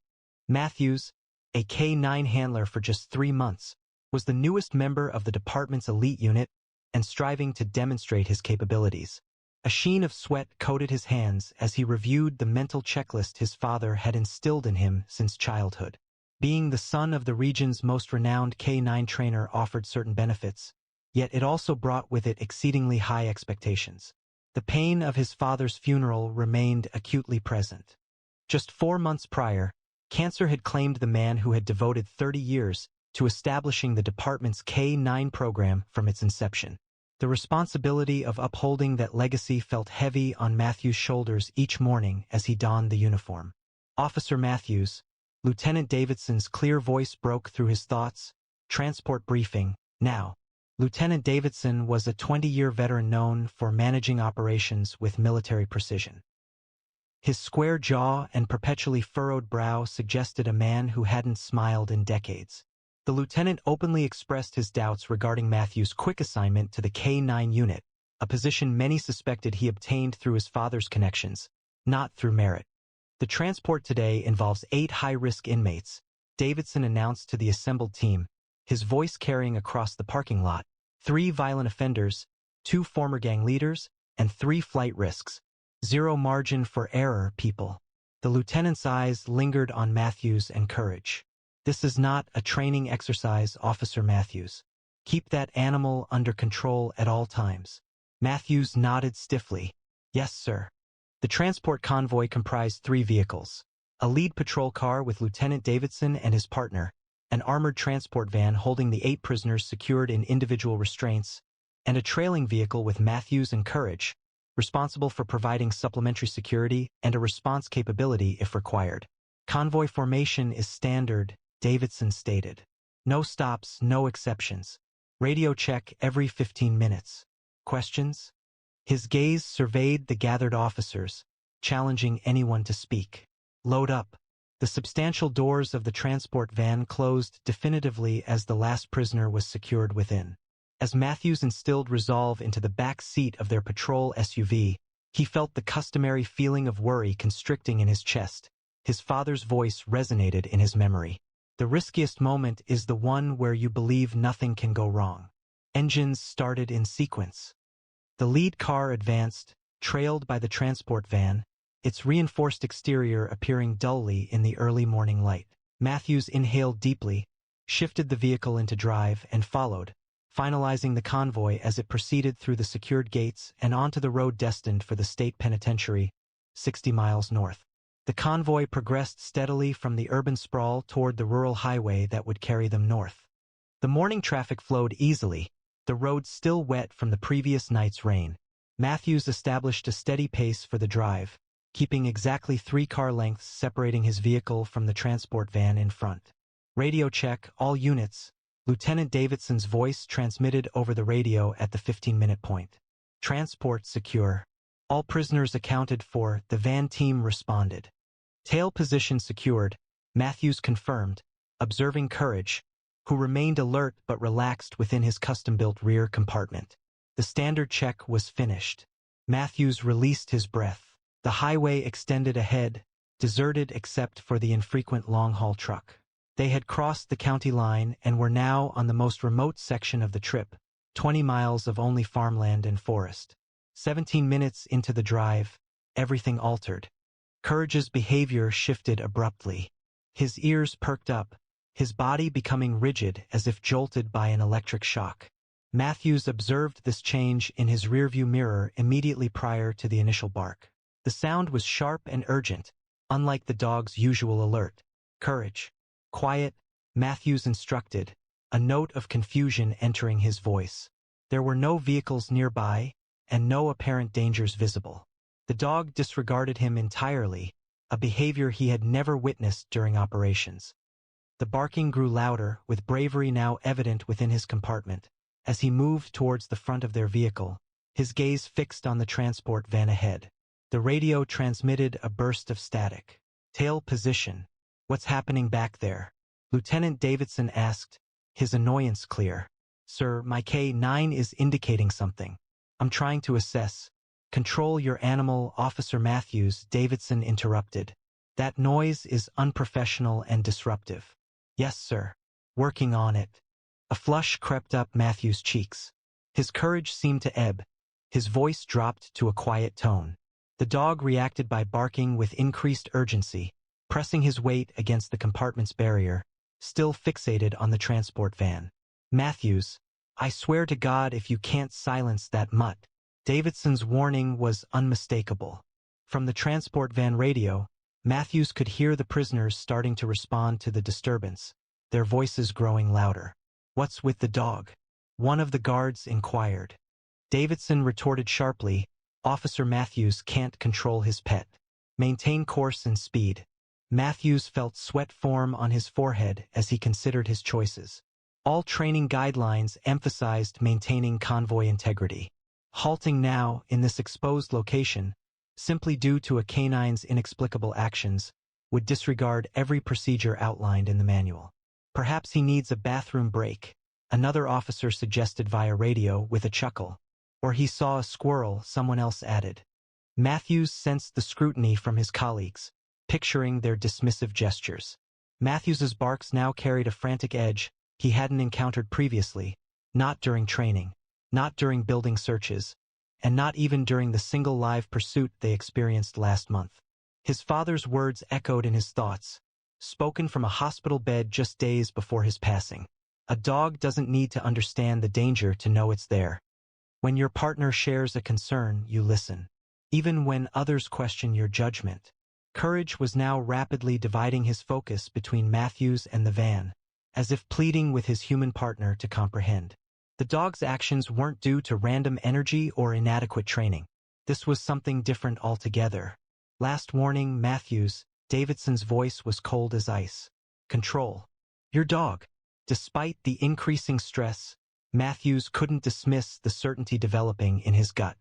Matthews, a K9 handler for just 3 months, was the newest member of the department's elite unit and striving to demonstrate his capabilities. A sheen of sweat coated his hands as he reviewed the mental checklist his father had instilled in him since childhood. Being the son of the region's most renowned K9 trainer offered certain benefits, yet it also brought with it exceedingly high expectations. The pain of his father's funeral remained acutely present. Just 4 months prior, cancer had claimed the man who had devoted 30 years to establishing the department's K9 program from its inception. The responsibility of upholding that legacy felt heavy on Matthews' shoulders each morning as he donned the uniform. "Officer Matthews," Lieutenant Davidson's clear voice broke through his thoughts. "Transport briefing, now." Lieutenant Davidson was a 20-year veteran known for managing operations with military precision. His square jaw and perpetually furrowed brow suggested a man who hadn't smiled in decades. The lieutenant openly expressed his doubts regarding Matthews' quick assignment to the K9 unit, a position many suspected he obtained through his father's connections, not through merit. "The transport today involves 8 high-risk inmates," Davidson announced to the assembled team, his voice carrying across the parking lot. 3 violent offenders, 2 former gang leaders, and 3 flight risks. Zero margin for error, people. The lieutenant's eyes lingered on Matthews and Courage. "This is not a training exercise, Officer Matthews. Keep that animal under control at all times." Matthews nodded stiffly. "Yes, sir." The transport convoy comprised 3 vehicles: a lead patrol car with Lieutenant Davidson and his partner, an armored transport van holding the 8 prisoners secured in individual restraints, and a trailing vehicle with Matthews and Courage, responsible for providing supplementary security and a response capability if required. "Convoy formation is standard," Davidson stated. "No stops, no exceptions. Radio check every 15 minutes. Questions?" His gaze surveyed the gathered officers, challenging anyone to speak. "Load up." The substantial doors of the transport van closed definitively as the last prisoner was secured within. As Matthews instilled resolve into the back seat of their patrol SUV, he felt the customary feeling of worry constricting in his chest. His father's voice resonated in his memory. "The riskiest moment is the one where you believe nothing can go wrong." Engines started in sequence. The lead car advanced, trailed by the transport van, its reinforced exterior appearing dully in the early morning light. Matthews inhaled deeply, shifted the vehicle into drive, and followed, finalizing the convoy as it proceeded through the secured gates and onto the road destined for the state penitentiary, 60 miles north. The convoy progressed steadily from the urban sprawl toward the rural highway that would carry them north. The morning traffic flowed easily, the road still wet from the previous night's rain. Matthews established a steady pace for the drive, keeping exactly 3 car lengths separating his vehicle from the transport van in front. "Radio check, all units," Lieutenant Davidson's voice transmitted over the radio at the 15-minute point. "Transport secure. All prisoners accounted for," the van team responded. "Tail position secured," Matthews confirmed, observing Courage, who remained alert but relaxed within his custom-built rear compartment. The standard check was finished. Matthews released his breath. The highway extended ahead, deserted except for the infrequent long-haul truck. They had crossed the county line and were now on the most remote section of the trip, 20 miles of only farmland and forest. 17 minutes into the drive, everything altered. Courage's behavior shifted abruptly. His ears perked up, his body becoming rigid as if jolted by an electric shock. Matthews observed this change in his rearview mirror immediately prior to the initial bark. The sound was sharp and urgent, unlike the dog's usual alert. Courage. Quiet, Matthews instructed, a note of confusion entering his voice. There were no vehicles nearby, and no apparent dangers visible. The dog disregarded him entirely, a behavior he had never witnessed during operations. The barking grew louder, with bravery now evident within his compartment. As he moved towards the front of their vehicle, his gaze fixed on the transport van ahead. The radio transmitted a burst of static. Tail position. What's happening back there? Lieutenant Davidson asked, his annoyance clear. Sir, my K9 is indicating something. I'm trying to assess. Control your animal, Officer Matthews, Davidson interrupted. That noise is unprofessional and disruptive. Yes, sir. Working on it. A flush crept up Matthews' cheeks. His courage seemed to ebb. His voice dropped to a quiet tone. The dog reacted by barking with increased urgency, pressing his weight against the compartment's barrier, still fixated on the transport van. Matthews, I swear to God if you can't silence that mutt. Davidson's warning was unmistakable. From the transport van radio, Matthews could hear the prisoners starting to respond to the disturbance, their voices growing louder. What's with the dog? One of the guards inquired. Davidson retorted sharply, Officer Matthews can't control his pet. Maintain course and speed. Matthews felt sweat form on his forehead as he considered his choices. All training guidelines emphasized maintaining convoy integrity. Halting now, in this exposed location, simply due to a canine's inexplicable actions, would disregard every procedure outlined in the manual. Perhaps he needs a bathroom break, another officer suggested via radio with a chuckle. Or he saw a squirrel, someone else added. Matthews sensed the scrutiny from his colleagues, picturing their dismissive gestures. Matthews's barks now carried a frantic edge he hadn't encountered previously, not during training, not during building searches, and not even during the single live pursuit they experienced last month. His father's words echoed in his thoughts, spoken from a hospital bed just days before his passing. A dog doesn't need to understand the danger to know it's there. When your partner shares a concern, you listen. Even when others question your judgment. Courage was now rapidly dividing his focus between Matthews and the van, as if pleading with his human partner to comprehend. The dog's actions weren't due to random energy or inadequate training. This was something different altogether. Last warning, Matthews, Davidson's voice was cold as ice. Control. Your dog. Despite the increasing stress, Matthews couldn't dismiss the certainty developing in his gut.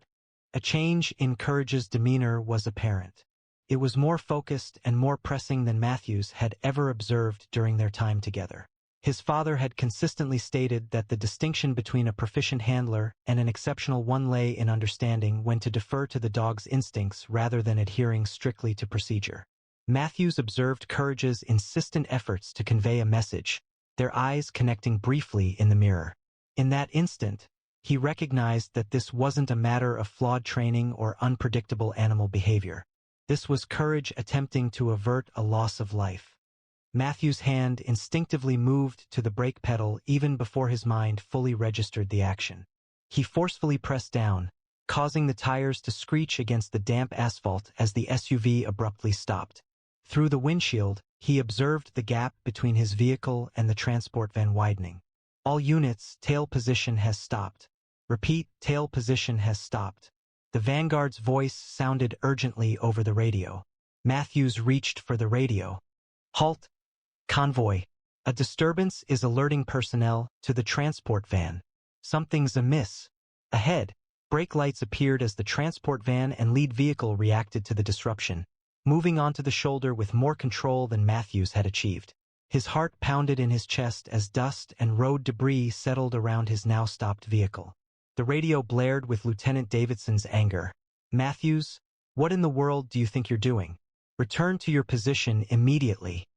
A change in Courage's demeanor was apparent. It was more focused and more pressing than Matthews had ever observed during their time together. His father had consistently stated that the distinction between a proficient handler and an exceptional one lay in understanding when to defer to the dog's instincts rather than adhering strictly to procedure. Matthews observed Courage's insistent efforts to convey a message, their eyes connecting briefly in the mirror. In that instant, he recognized that this wasn't a matter of flawed training or unpredictable animal behavior. This was Courage attempting to avert a loss of life. Matthew's hand instinctively moved to the brake pedal even before his mind fully registered the action. He forcefully pressed down, causing the tires to screech against the damp asphalt as the SUV abruptly stopped. Through the windshield, he observed the gap between his vehicle and the transport van widening. All units, tail position has stopped. Repeat, tail position has stopped. The Vanguard's voice sounded urgently over the radio. Matthews reached for the radio. Halt! Convoy. A disturbance is alerting personnel to the transport van. Something's amiss. Ahead, brake lights appeared as the transport van and lead vehicle reacted to the disruption, moving onto the shoulder with more control than Matthews had achieved. His heart pounded in his chest as dust and road debris settled around his now stopped vehicle. The radio blared with Lieutenant Davidson's anger. Matthews, what in the world do you think you're doing? Return to your position immediately.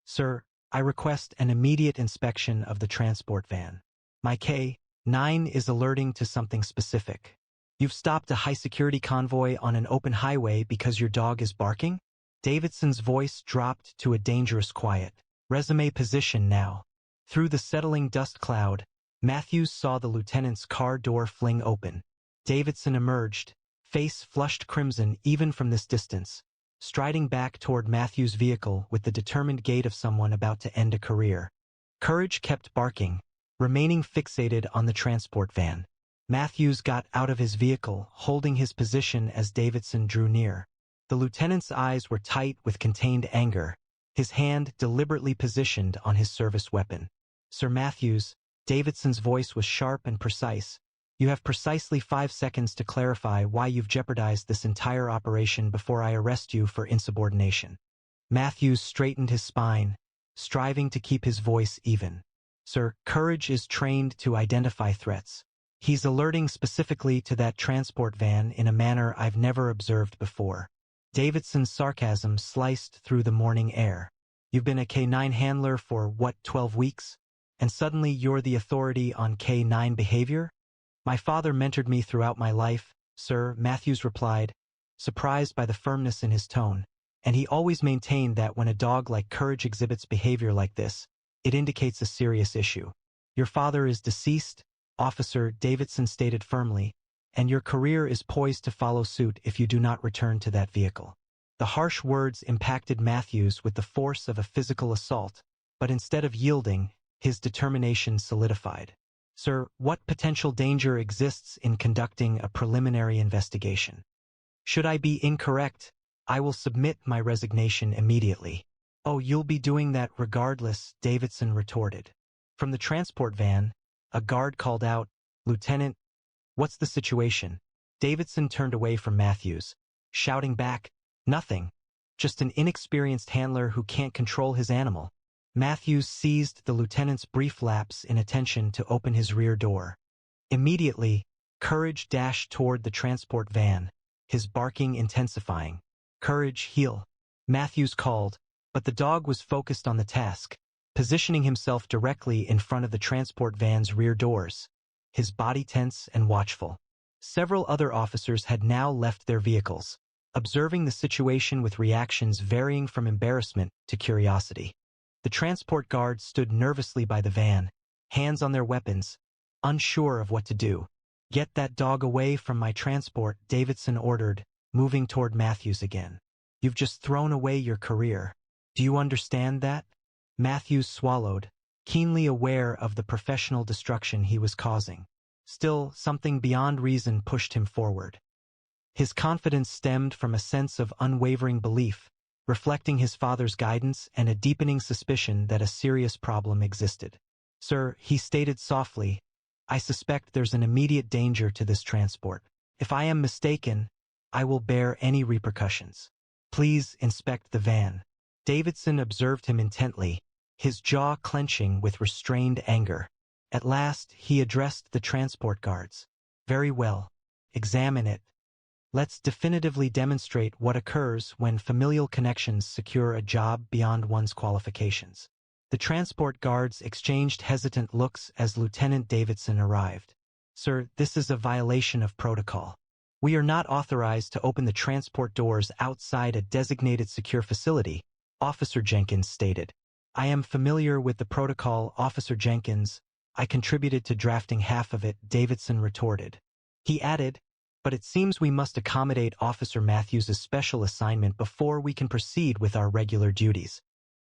Sir, I request an immediate inspection of the transport van. My K9 is alerting to something specific. You've stopped a high-security convoy on an open highway because your dog is barking? Davidson's voice dropped to a dangerous quiet. Resume position now. Through the settling dust cloud, Matthews saw the lieutenant's car door fling open. Davidson emerged, face flushed crimson even from this distance, striding back toward Matthews' vehicle with the determined gait of someone about to end a career. Courage kept barking, remaining fixated on the transport van. Matthews got out of his vehicle, holding his position as Davidson drew near. The lieutenant's eyes were tight with contained anger, his hand deliberately positioned on his service weapon. Sir Matthews, Davidson's voice was sharp and precise. You have precisely 5 seconds to clarify why you've jeopardized this entire operation before I arrest you for insubordination. Matthews straightened his spine, striving to keep his voice even. Sir, Courage is trained to identify threats. He's alerting specifically to that transport van in a manner I've never observed before. Davidson's sarcasm sliced through the morning air. You've been a K-9 handler for, 12 weeks? And suddenly you're the authority on K-9 behavior? My father mentored me throughout my life, sir, Matthews replied, surprised by the firmness in his tone. And he always maintained that when a dog like Courage exhibits behavior like this, it indicates a serious issue. Your father is deceased, Officer, Davidson stated firmly, and your career is poised to follow suit if you do not return to that vehicle. The harsh words impacted Matthews with the force of a physical assault, but instead of yielding, his determination solidified. Sir, what potential danger exists in conducting a preliminary investigation? Should I be incorrect, I will submit my resignation immediately. Oh, you'll be doing that regardless, Davidson retorted. From the transport van, a guard called out, Lieutenant, what's the situation? Davidson turned away from Matthews, shouting back, nothing, just an inexperienced handler who can't control his animal. Matthews seized the lieutenant's brief lapse in attention to open his rear door. Immediately, Courage dashed toward the transport van, his barking intensifying. Courage, heel. Matthews called, but the dog was focused on the task, positioning himself directly in front of the transport van's rear doors, his body tense and watchful. Several other officers had now left their vehicles, observing the situation with reactions varying from embarrassment to curiosity. The transport guards stood nervously by the van, hands on their weapons, unsure of what to do. Get that dog away from my transport, Davidson ordered, moving toward Matthews again. You've just thrown away your career. Do you understand that? Matthews swallowed, keenly aware of the professional destruction he was causing. Still, something beyond reason pushed him forward. His confidence stemmed from a sense of unwavering belief, reflecting his father's guidance and a deepening suspicion that a serious problem existed. Sir, he stated softly, I suspect there's an immediate danger to this transport. If I am mistaken, I will bear any repercussions. Please inspect the van. Davidson observed him intently, his jaw clenching with restrained anger. At last, he addressed the transport guards. Very well. Examine it. Let's definitively demonstrate what occurs when familial connections secure a job beyond one's qualifications. The transport guards exchanged hesitant looks as Lieutenant Davidson arrived. Sir, this is a violation of protocol. We are not authorized to open the transport doors outside a designated secure facility, Officer Jenkins stated. I am familiar with the protocol, Officer Jenkins. I contributed to drafting half of it, Davidson retorted. He added, but it seems we must accommodate Officer Matthews' special assignment before we can proceed with our regular duties.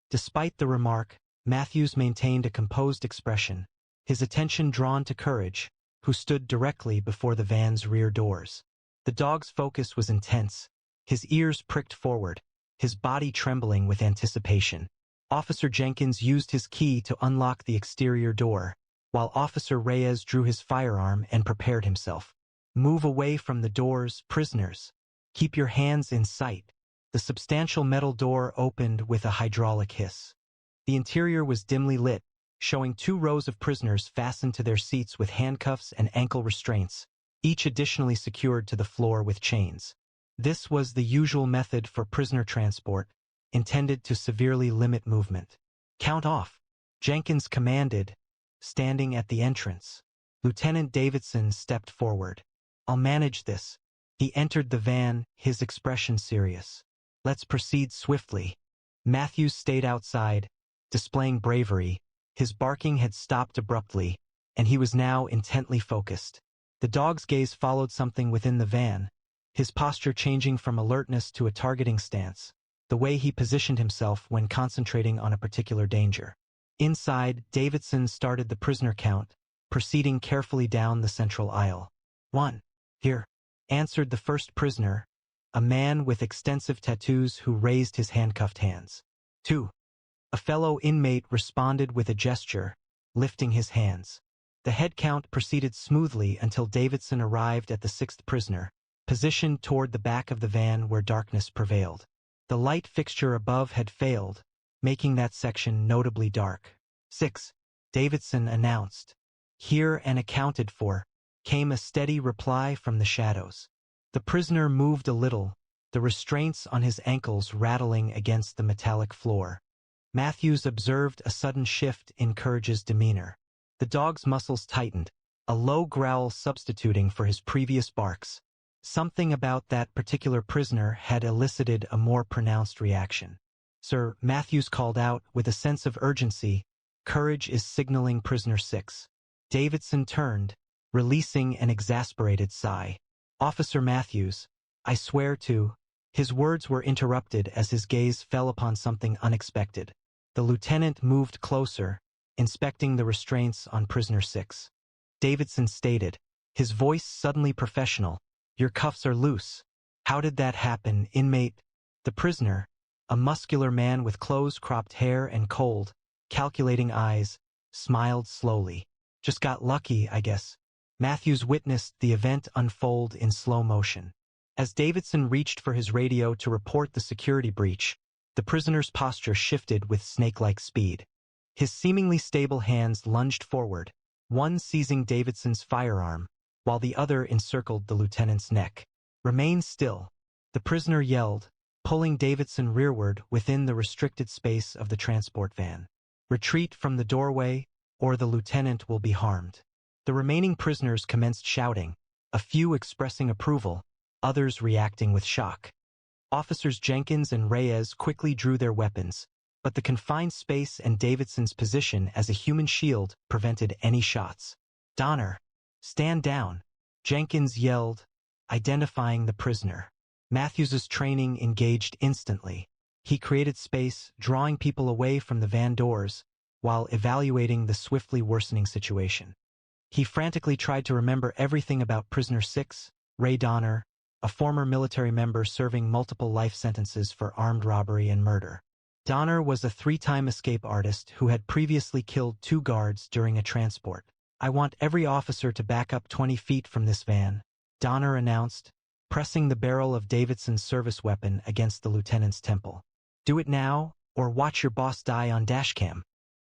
Despite the remark, Matthews maintained a composed expression, his attention drawn to Courage, who stood directly before the van's rear doors. The dog's focus was intense, his ears pricked forward, his body trembling with anticipation. Officer Jenkins used his key to unlock the exterior door, while Officer Reyes drew his firearm and prepared himself. Move away from the doors, prisoners. Keep your hands in sight. The substantial metal door opened with a hydraulic hiss. The interior was dimly lit, showing 2 rows of prisoners fastened to their seats with handcuffs and ankle restraints, each additionally secured to the floor with chains. This was the usual method for prisoner transport, intended to severely limit movement. Count off, Jenkins commanded, standing at the entrance. Lieutenant Davidson stepped forward. I'll manage this. He entered the van, his expression serious. Let's proceed swiftly. Matthews stayed outside, displaying bravery. His barking had stopped abruptly, and he was now intently focused. The dog's gaze followed something within the van, his posture changing from alertness to a targeting stance, the way he positioned himself when concentrating on a particular danger. Inside, Davidson started the prisoner count, proceeding carefully down the central aisle. 1. Here, answered the first prisoner, a man with extensive tattoos who raised his handcuffed hands. 2. A fellow inmate responded with a gesture, lifting his hands. The head count proceeded smoothly until Davidson arrived at the sixth prisoner, positioned toward the back of the van where darkness prevailed. The light fixture above had failed, making that section notably dark. 6. Davidson announced. Here and accounted for, came a steady reply from the shadows. The prisoner moved a little, the restraints on his ankles rattling against the metallic floor. Matthews observed a sudden shift in Courage's demeanor. The dog's muscles tightened, a low growl substituting for his previous barks. Something about that particular prisoner had elicited a more pronounced reaction. Sir, Matthews called out with a sense of urgency, Courage is signaling prisoner 6. Davidson turned, releasing an exasperated sigh. Officer Matthews, I swear to... His words were interrupted as his gaze fell upon something unexpected. The lieutenant moved closer, inspecting the restraints on prisoner 6. Davidson stated, his voice suddenly professional, Your cuffs are loose. How did that happen, inmate? The prisoner, a muscular man with close-cropped hair and cold, calculating eyes, smiled slowly. Just got lucky, I guess. Matthews witnessed the event unfold in slow motion. As Davidson reached for his radio to report the security breach, the prisoner's posture shifted with snake-like speed. His seemingly stable hands lunged forward, one seizing Davidson's firearm, while the other encircled the lieutenant's neck. Remain still, the prisoner yelled, pulling Davidson rearward within the restricted space of the transport van. Retreat from the doorway, or the lieutenant will be harmed. The remaining prisoners commenced shouting, a few expressing approval, others reacting with shock. Officers Jenkins and Reyes quickly drew their weapons, but the confined space and Davidson's position as a human shield prevented any shots. Donner, stand down, Jenkins yelled, identifying the prisoner. Matthews's training engaged instantly. He created space, drawing people away from the van doors, while evaluating the swiftly worsening situation. He frantically tried to remember everything about prisoner 6, Ray Donner, a former military member serving multiple life sentences for armed robbery and murder. Donner was a 3-time escape artist who had previously killed 2 guards during a transport. I want every officer to back up 20 feet from this van, Donner announced, pressing the barrel of Davidson's service weapon against the lieutenant's temple. Do it now, or watch your boss die on dashcam.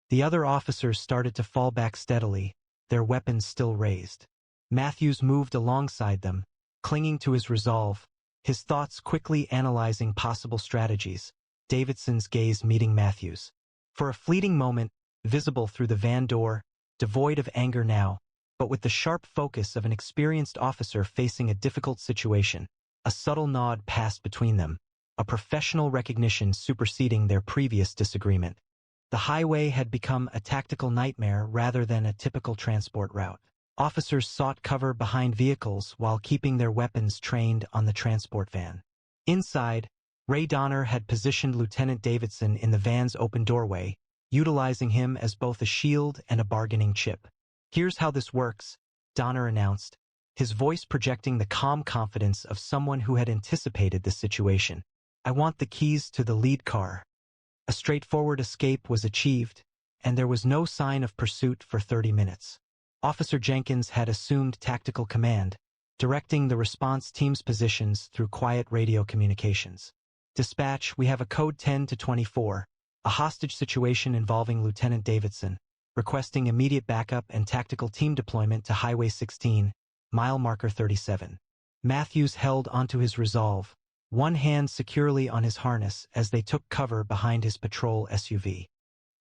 The other officers started to fall back steadily, their weapons still raised. Matthews moved alongside them, clinging to his resolve, his thoughts quickly analyzing possible strategies, Davidson's gaze meeting Matthews. For a fleeting moment, visible through the van door, devoid of anger now, but with the sharp focus of an experienced officer facing a difficult situation, a subtle nod passed between them, a professional recognition superseding their previous disagreement. The highway had become a tactical nightmare rather than a typical transport route. Officers sought cover behind vehicles while keeping their weapons trained on the transport van. Inside, Ray Donner had positioned Lieutenant Davidson in the van's open doorway, utilizing him as both a shield and a bargaining chip. Here's how this works, Donner announced, his voice projecting the calm confidence of someone who had anticipated the situation. I want the keys to the lead car. A straightforward escape was achieved, and there was no sign of pursuit for 30 minutes. Officer Jenkins had assumed tactical command, directing the response team's positions through quiet radio communications. Dispatch, we have a code 10 to 24, a hostage situation involving Lieutenant Davidson, requesting immediate backup and tactical team deployment to Highway 16, mile marker 37. Matthews held onto his resolve, one hand securely on his harness as they took cover behind his patrol SUV.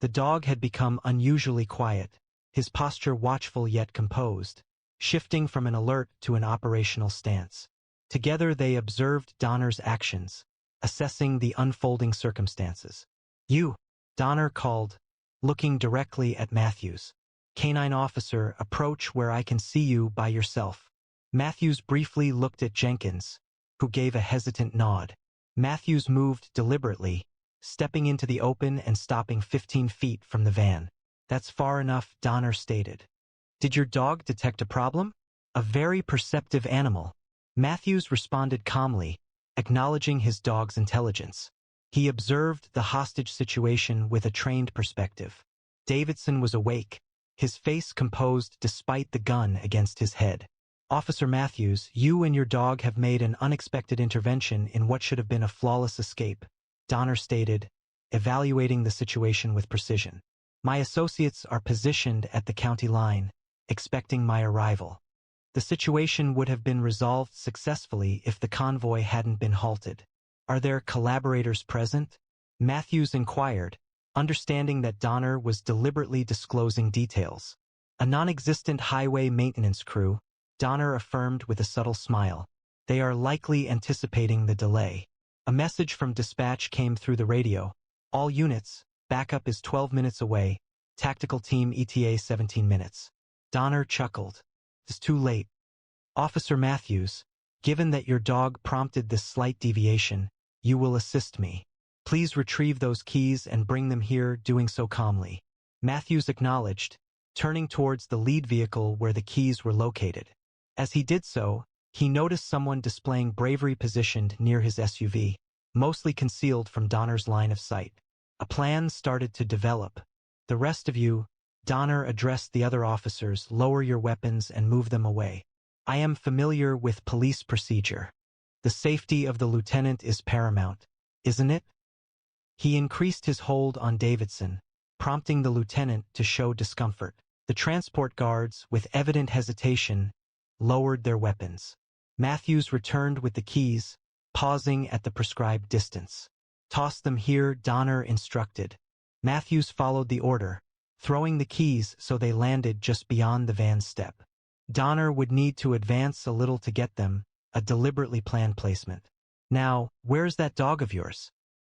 The dog had become unusually quiet, his posture watchful yet composed, shifting from an alert to an operational stance. Together they observed Donner's actions, assessing the unfolding circumstances. "You," Donner called, looking directly at Matthews. "Canine officer, approach where I can see you by yourself." Matthews briefly looked at Jenkins, who gave a hesitant nod. Matthews moved deliberately, stepping into the open and stopping 15 feet from the van. "That's far enough," Donner stated. "Did your dog detect a problem?" "A very perceptive animal." Matthews responded calmly, acknowledging his dog's intelligence. He observed the hostage situation with a trained perspective. Davidson was awake, his face composed despite the gun against his head. "Officer Matthews, you and your dog have made an unexpected intervention in what should have been a flawless escape," Donner stated, evaluating the situation with precision. "My associates are positioned at the county line, expecting my arrival. The situation would have been resolved successfully if the convoy hadn't been halted." "Are there collaborators present?" Matthews inquired, understanding that Donner was deliberately disclosing details. "A non-existent highway maintenance crew," Donner affirmed with a subtle smile. "They are likely anticipating the delay." A message from dispatch came through the radio. "All units, backup is 12 minutes away. Tactical team ETA 17 minutes. Donner chuckled. "It's too late." "Officer Matthews, given that your dog prompted this slight deviation, you will assist me. Please retrieve those keys and bring them here, doing so calmly." Matthews acknowledged, turning towards the lead vehicle where the keys were located. As he did so, he noticed someone displaying bravery positioned near his SUV, mostly concealed from Donner's line of sight. A plan started to develop. "The rest of you," Donner addressed the other officers, "lower your weapons and move them away. I am familiar with police procedure. The safety of the lieutenant is paramount, isn't it?" He increased his hold on Davidson, prompting the lieutenant to show discomfort. The transport guards, with evident hesitation, lowered their weapons. Matthews returned with the keys, pausing at the prescribed distance. "Toss them here," Donner instructed. Matthews followed the order, throwing the keys so they landed just beyond the van's step. Donner would need to advance a little to get them, a deliberately planned placement. "Now, where's that dog of yours?"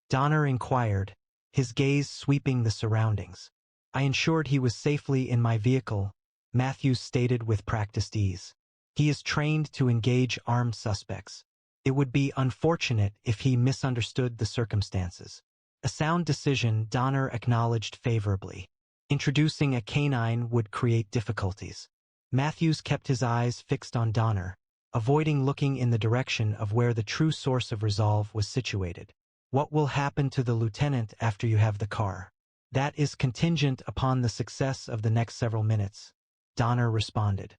Donner inquired, his gaze sweeping the surroundings. "I ensured he was safely in my vehicle," Matthews stated with practiced ease. "He is trained to engage armed suspects. It would be unfortunate if he misunderstood the circumstances." A sound decision, Donner acknowledged favorably. Introducing a canine would create difficulties. Matthews kept his eyes fixed on Donner, avoiding looking in the direction of where the true source of resolve was situated. "What will happen to the lieutenant after you have the car?" "That is contingent upon the success of the next several minutes," Donner responded.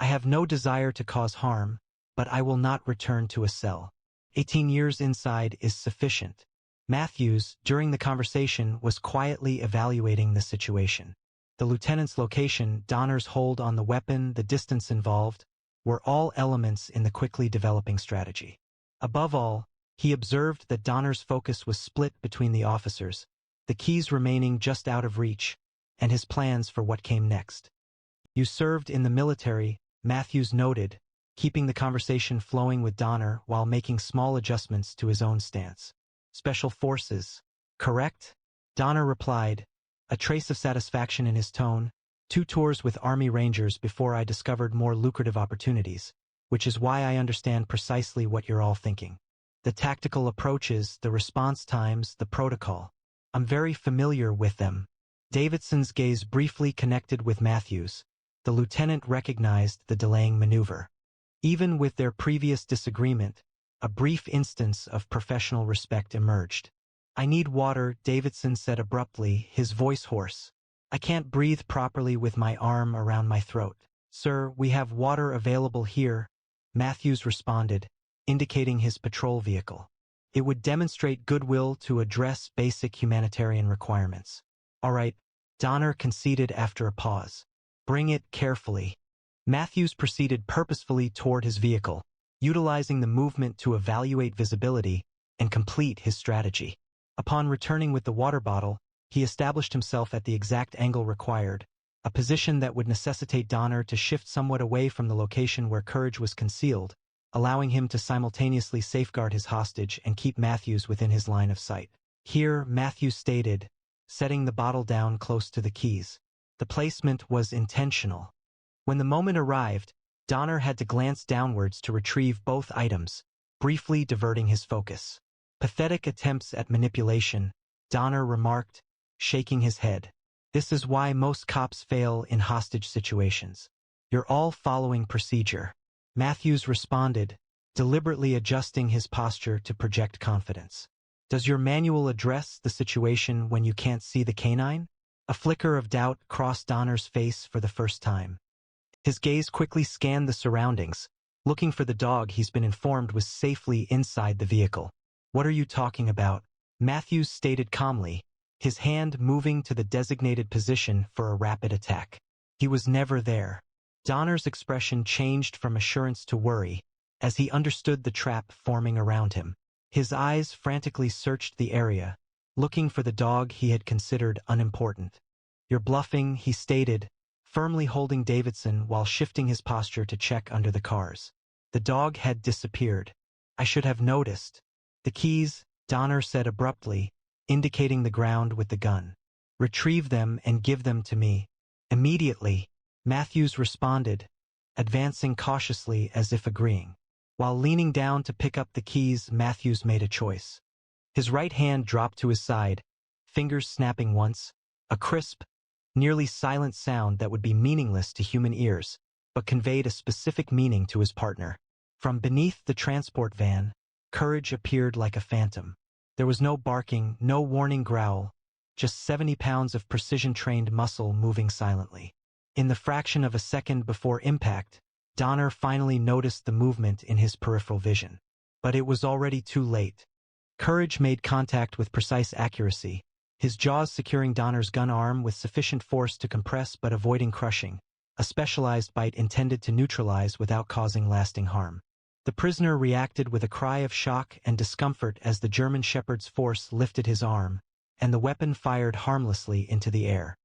"I have no desire to cause harm, but I will not return to a cell. 18 years inside is sufficient." Matthews, during the conversation, was quietly evaluating the situation. The lieutenant's location, Donner's hold on the weapon, the distance involved, were all elements in the quickly developing strategy. Above all, he observed that Donner's focus was split between the officers, the keys remaining just out of reach, and his plans for what came next. "You served in the military," Matthews noted, keeping the conversation flowing with Donner while making small adjustments to his own stance. "Special Forces, correct?" Donner replied, a trace of satisfaction in his tone. "2 tours with Army Rangers before I discovered more lucrative opportunities, which is why I understand precisely what you're all thinking. The tactical approaches, the response times, the protocol. I'm very familiar with them." Davidson's gaze briefly connected with Matthews. The lieutenant recognized the delaying maneuver. Even with their previous disagreement, a brief instance of professional respect emerged. "I need water," Davidson said abruptly, his voice hoarse. "I can't breathe properly with my arm around my throat." "Sir, we have water available here," Matthews responded, indicating his patrol vehicle. "It would demonstrate goodwill to address basic humanitarian requirements." "All right," Donner conceded after a pause. "Bring it carefully." Matthews proceeded purposefully toward his vehicle, utilizing the movement to evaluate visibility and complete his strategy. Upon returning with the water bottle, he established himself at the exact angle required, a position that would necessitate Donner to shift somewhat away from the location where Courage was concealed, allowing him to simultaneously safeguard his hostage and keep Matthews within his line of sight. Here, Matthews stated, setting the bottle down close to the keys. The placement was intentional. When the moment arrived, Donner had to glance downwards to retrieve both items, briefly diverting his focus. Pathetic attempts at manipulation, Donner remarked, shaking his head. This is why most cops fail in hostage situations. You're all following procedure. Matthews responded, deliberately adjusting his posture to project confidence. Does your manual address the situation when you can't see the canine? A flicker of doubt crossed Donner's face for the first time. His gaze quickly scanned the surroundings, looking for the dog he's been informed was safely inside the vehicle. What are you talking about? Matthews stated calmly, his hand moving to the designated position for a rapid attack. He was never there. Donner's expression changed from assurance to worry as he understood the trap forming around him. His eyes frantically searched the area, looking for the dog he had considered unimportant. You're bluffing, he stated, firmly holding Davidson while shifting his posture to check under the cars. The dog had disappeared. I should have noticed. The keys, Donner said abruptly, indicating the ground with the gun. Retrieve them and give them to me. Immediately, Matthews responded, advancing cautiously as if agreeing. While leaning down to pick up the keys, Matthews made a choice. His right hand dropped to his side, fingers snapping once, a crisp, nearly silent sound that would be meaningless to human ears, but conveyed a specific meaning to his partner. From beneath the transport van, Courage appeared like a phantom. There was no barking, no warning growl, just 70 pounds of precision-trained muscle moving silently. In the fraction of a second before impact, Donner finally noticed the movement in his peripheral vision. But it was already too late. Courage made contact with precise accuracy, his jaws securing Donner's gun arm with sufficient force to compress but avoiding crushing, a specialized bite intended to neutralize without causing lasting harm. The prisoner reacted with a cry of shock and discomfort as the German Shepherd's force lifted his arm, and the weapon fired harmlessly into the air.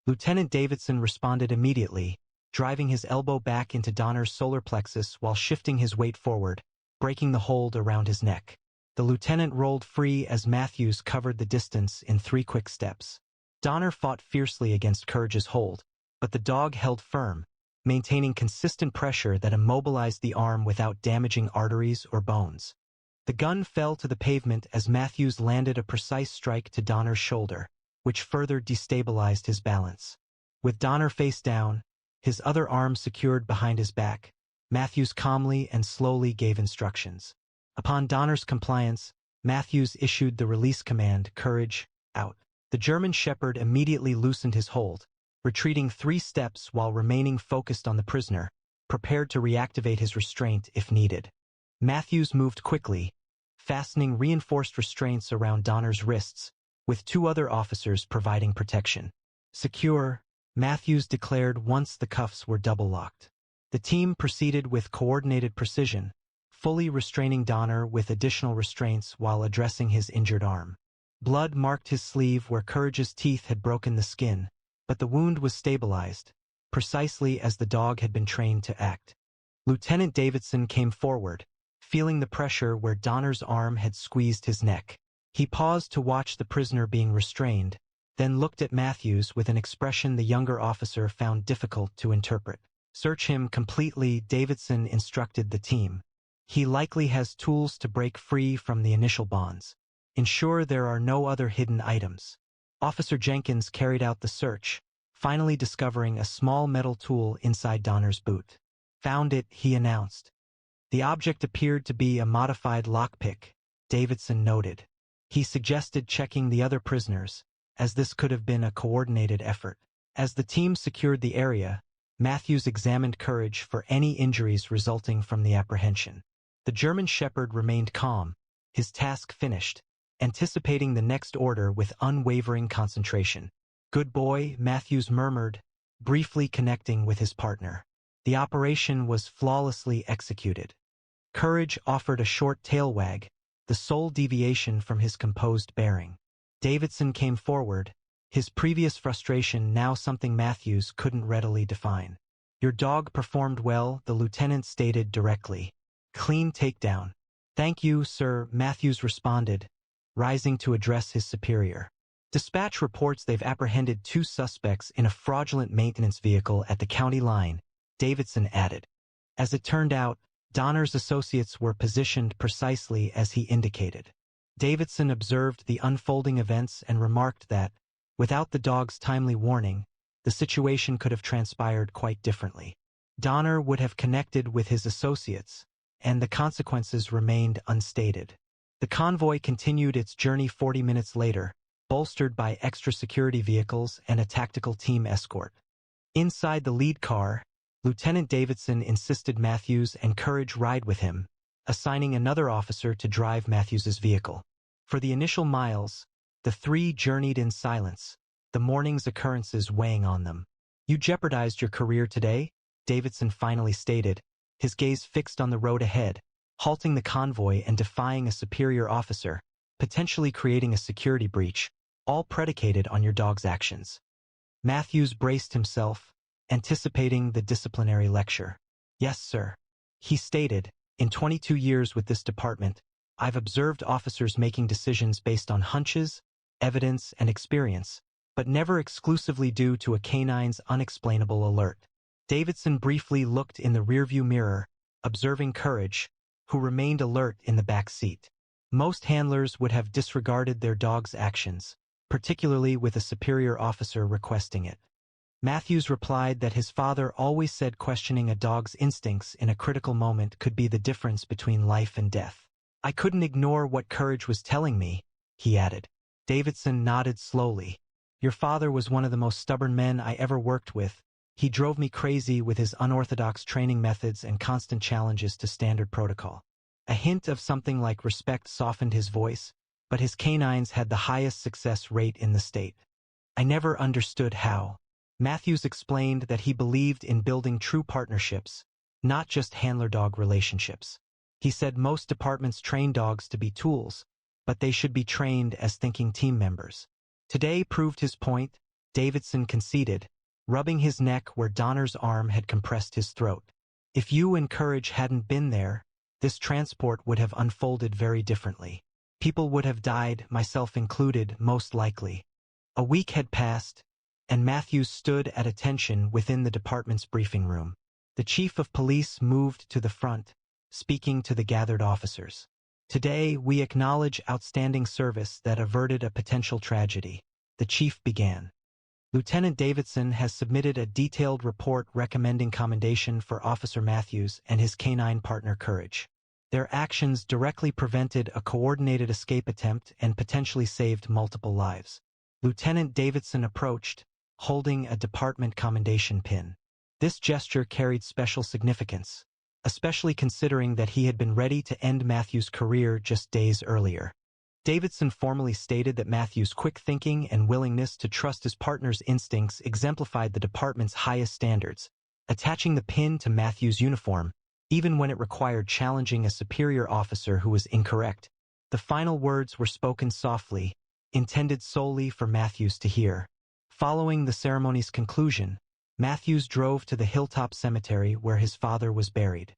Lieutenant Davidson responded immediately, driving his elbow back into Donner's solar plexus while shifting his weight forward, breaking the hold around his neck. The lieutenant rolled free as Matthews covered the distance in 3 quick steps. Donner fought fiercely against Courage's hold, but the dog held firm, maintaining consistent pressure that immobilized the arm without damaging arteries or bones. The gun fell to the pavement as Matthews landed a precise strike to Donner's shoulder, which further destabilized his balance. With Donner face down, his other arm secured behind his back, Matthews calmly and slowly gave instructions. Upon Donner's compliance, Matthews issued the release command, Courage, out. The German Shepherd immediately loosened his hold, retreating 3 steps while remaining focused on the prisoner, prepared to reactivate his restraint if needed. Matthews moved quickly, fastening reinforced restraints around Donner's wrists, with 2 other officers providing protection. Secure, Matthews declared once the cuffs were double-locked. The team proceeded with coordinated precision, fully restraining Donner with additional restraints while addressing his injured arm. Blood marked his sleeve where Courage's teeth had broken the skin, but the wound was stabilized, precisely as the dog had been trained to act. Lieutenant Davidson came forward, feeling the pressure where Donner's arm had squeezed his neck. He paused to watch the prisoner being restrained, then looked at Matthews with an expression the younger officer found difficult to interpret. Search him completely, Davidson instructed the team. He likely has tools to break free from the initial bonds. Ensure there are no other hidden items. Officer Jenkins carried out the search, finally discovering a small metal tool inside Donner's boot. Found it, he announced. The object appeared to be a modified lockpick, Davidson noted. He suggested checking the other prisoners, as this could have been a coordinated effort. As the team secured the area, Matthews examined Courage for any injuries resulting from the apprehension. The German Shepherd remained calm, his task finished, anticipating the next order with unwavering concentration. Good boy, Matthews murmured, briefly connecting with his partner. The operation was flawlessly executed. Courage offered a short tail wag, the sole deviation from his composed bearing. Davidson came forward, His previous frustration now something Matthews couldn't readily define. Your dog performed well, the lieutenant stated directly. Clean takedown. Thank you, sir, Matthews responded, rising to address his superior. Dispatch reports they've apprehended 2 suspects in a fraudulent maintenance vehicle at the county line, Davidson added. As it turned out, Donner's associates were positioned precisely as he indicated. Davidson observed the unfolding events and remarked that, without the dog's timely warning, the situation could have transpired quite differently. Donner would have connected with his associates, and the consequences remained unstated. The convoy continued its journey 40 minutes later, bolstered by extra security vehicles and a tactical team escort. Inside the lead car, Lieutenant Davidson insisted Matthews and Courage ride with him, assigning another officer to drive Matthews's vehicle. For the initial miles, the 3 journeyed in silence, the morning's occurrences weighing on them. You jeopardized your career today, Davidson finally stated, his gaze fixed on the road ahead, halting the convoy and defying a superior officer, potentially creating a security breach, all predicated on your dog's actions. Matthews braced himself, anticipating the disciplinary lecture. Yes, sir. He stated, in 22 years with this department, I've observed officers making decisions based on hunches, evidence, and experience, but never exclusively due to a canine's unexplainable alert. Davidson briefly looked in the rearview mirror, observing Courage, who remained alert in the back seat. Most handlers would have disregarded their dog's actions, particularly with a superior officer requesting it. Matthews replied that his father always said questioning a dog's instincts in a critical moment could be the difference between life and death. I couldn't ignore what Courage was telling me, he added. Davidson nodded slowly. Your father was one of the most stubborn men I ever worked with. He drove me crazy with his unorthodox training methods and constant challenges to standard protocol. A hint of something like respect softened his voice, but his canines had the highest success rate in the state. I never understood how. Matthews explained that he believed in building true partnerships, not just handler-dog relationships. He said most departments train dogs to be tools, but they should be trained as thinking team members. Today proved his point, Davidson conceded, rubbing his neck where Donner's arm had compressed his throat. If you and Courage hadn't been there, this transport would have unfolded very differently. People would have died, myself included, most likely. A week had passed, and Matthews stood at attention within the department's briefing room. The chief of police moved to the front, speaking to the gathered officers. Today, we acknowledge outstanding service that averted a potential tragedy, the chief began. Lieutenant Davidson has submitted a detailed report recommending commendation for Officer Matthews and his canine partner Courage. Their actions directly prevented a coordinated escape attempt and potentially saved multiple lives. Lieutenant Davidson approached, holding a department commendation pin. This gesture carried special significance, especially considering that he had been ready to end Matthews' career just days earlier. Davidson formally stated that Matthews' quick thinking and willingness to trust his partner's instincts exemplified the department's highest standards, attaching the pin to Matthews' uniform, even when it required challenging a superior officer who was incorrect. The final words were spoken softly, intended solely for Matthews to hear. Following the ceremony's conclusion, Matthews drove to the Hilltop Cemetery where his father was buried.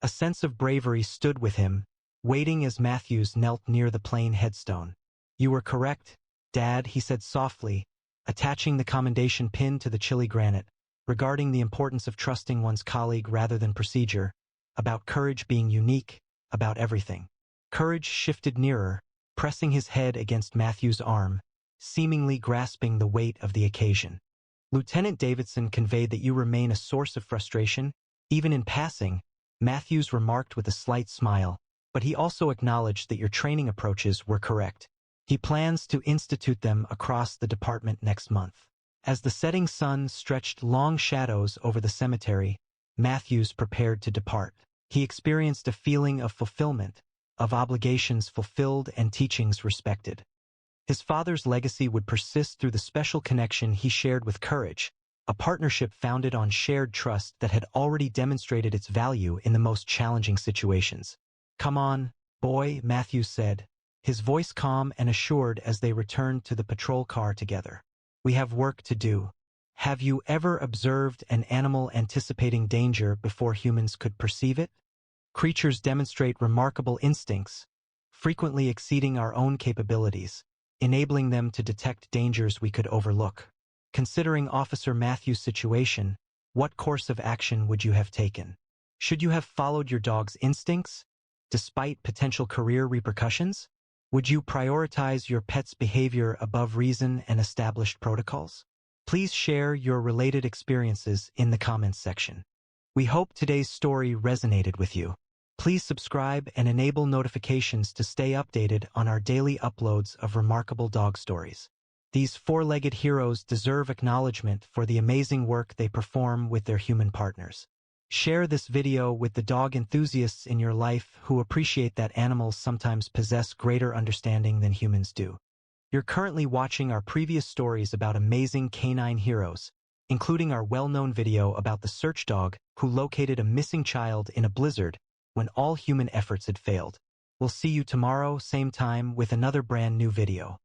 A sense of bravery stood with him, waiting as Matthews knelt near the plain headstone. You were correct, Dad, he said softly, attaching the commendation pin to the chilly granite, regarding the importance of trusting one's colleague rather than procedure, about Courage being unique, about everything. Courage shifted nearer, pressing his head against Matthews' arm, seemingly grasping the weight of the occasion. Lieutenant Davidson conveyed that you remain a source of frustration, even in passing, Matthews remarked with a slight smile, but he also acknowledged that your training approaches were correct. He plans to institute them across the department next month. As the setting sun stretched long shadows over the cemetery, Matthews prepared to depart. He experienced a feeling of fulfillment, of obligations fulfilled and teachings respected. His father's legacy would persist through the special connection he shared with Courage, a partnership founded on shared trust that had already demonstrated its value in the most challenging situations. Come on, boy, Matthews said, his voice calm and assured as they returned to the patrol car together. We have work to do. Have you ever observed an animal anticipating danger before humans could perceive it? Creatures demonstrate remarkable instincts, frequently exceeding our own capabilities, enabling them to detect dangers we could overlook. Considering Officer Matthew's situation, what course of action would you have taken? Should you have followed your dog's instincts, despite potential career repercussions? Would you prioritize your pet's behavior above reason and established protocols? Please share your related experiences in the comments section. We hope today's story resonated with you. Please subscribe and enable notifications to stay updated on our daily uploads of remarkable dog stories. These four-legged heroes deserve acknowledgement for the amazing work they perform with their human partners. Share this video with the dog enthusiasts in your life who appreciate that animals sometimes possess greater understanding than humans do. You're currently watching our previous stories about amazing canine heroes, including our well-known video about the search dog who located a missing child in a blizzard when all human efforts had failed. We'll see you tomorrow, same time, with another brand new video.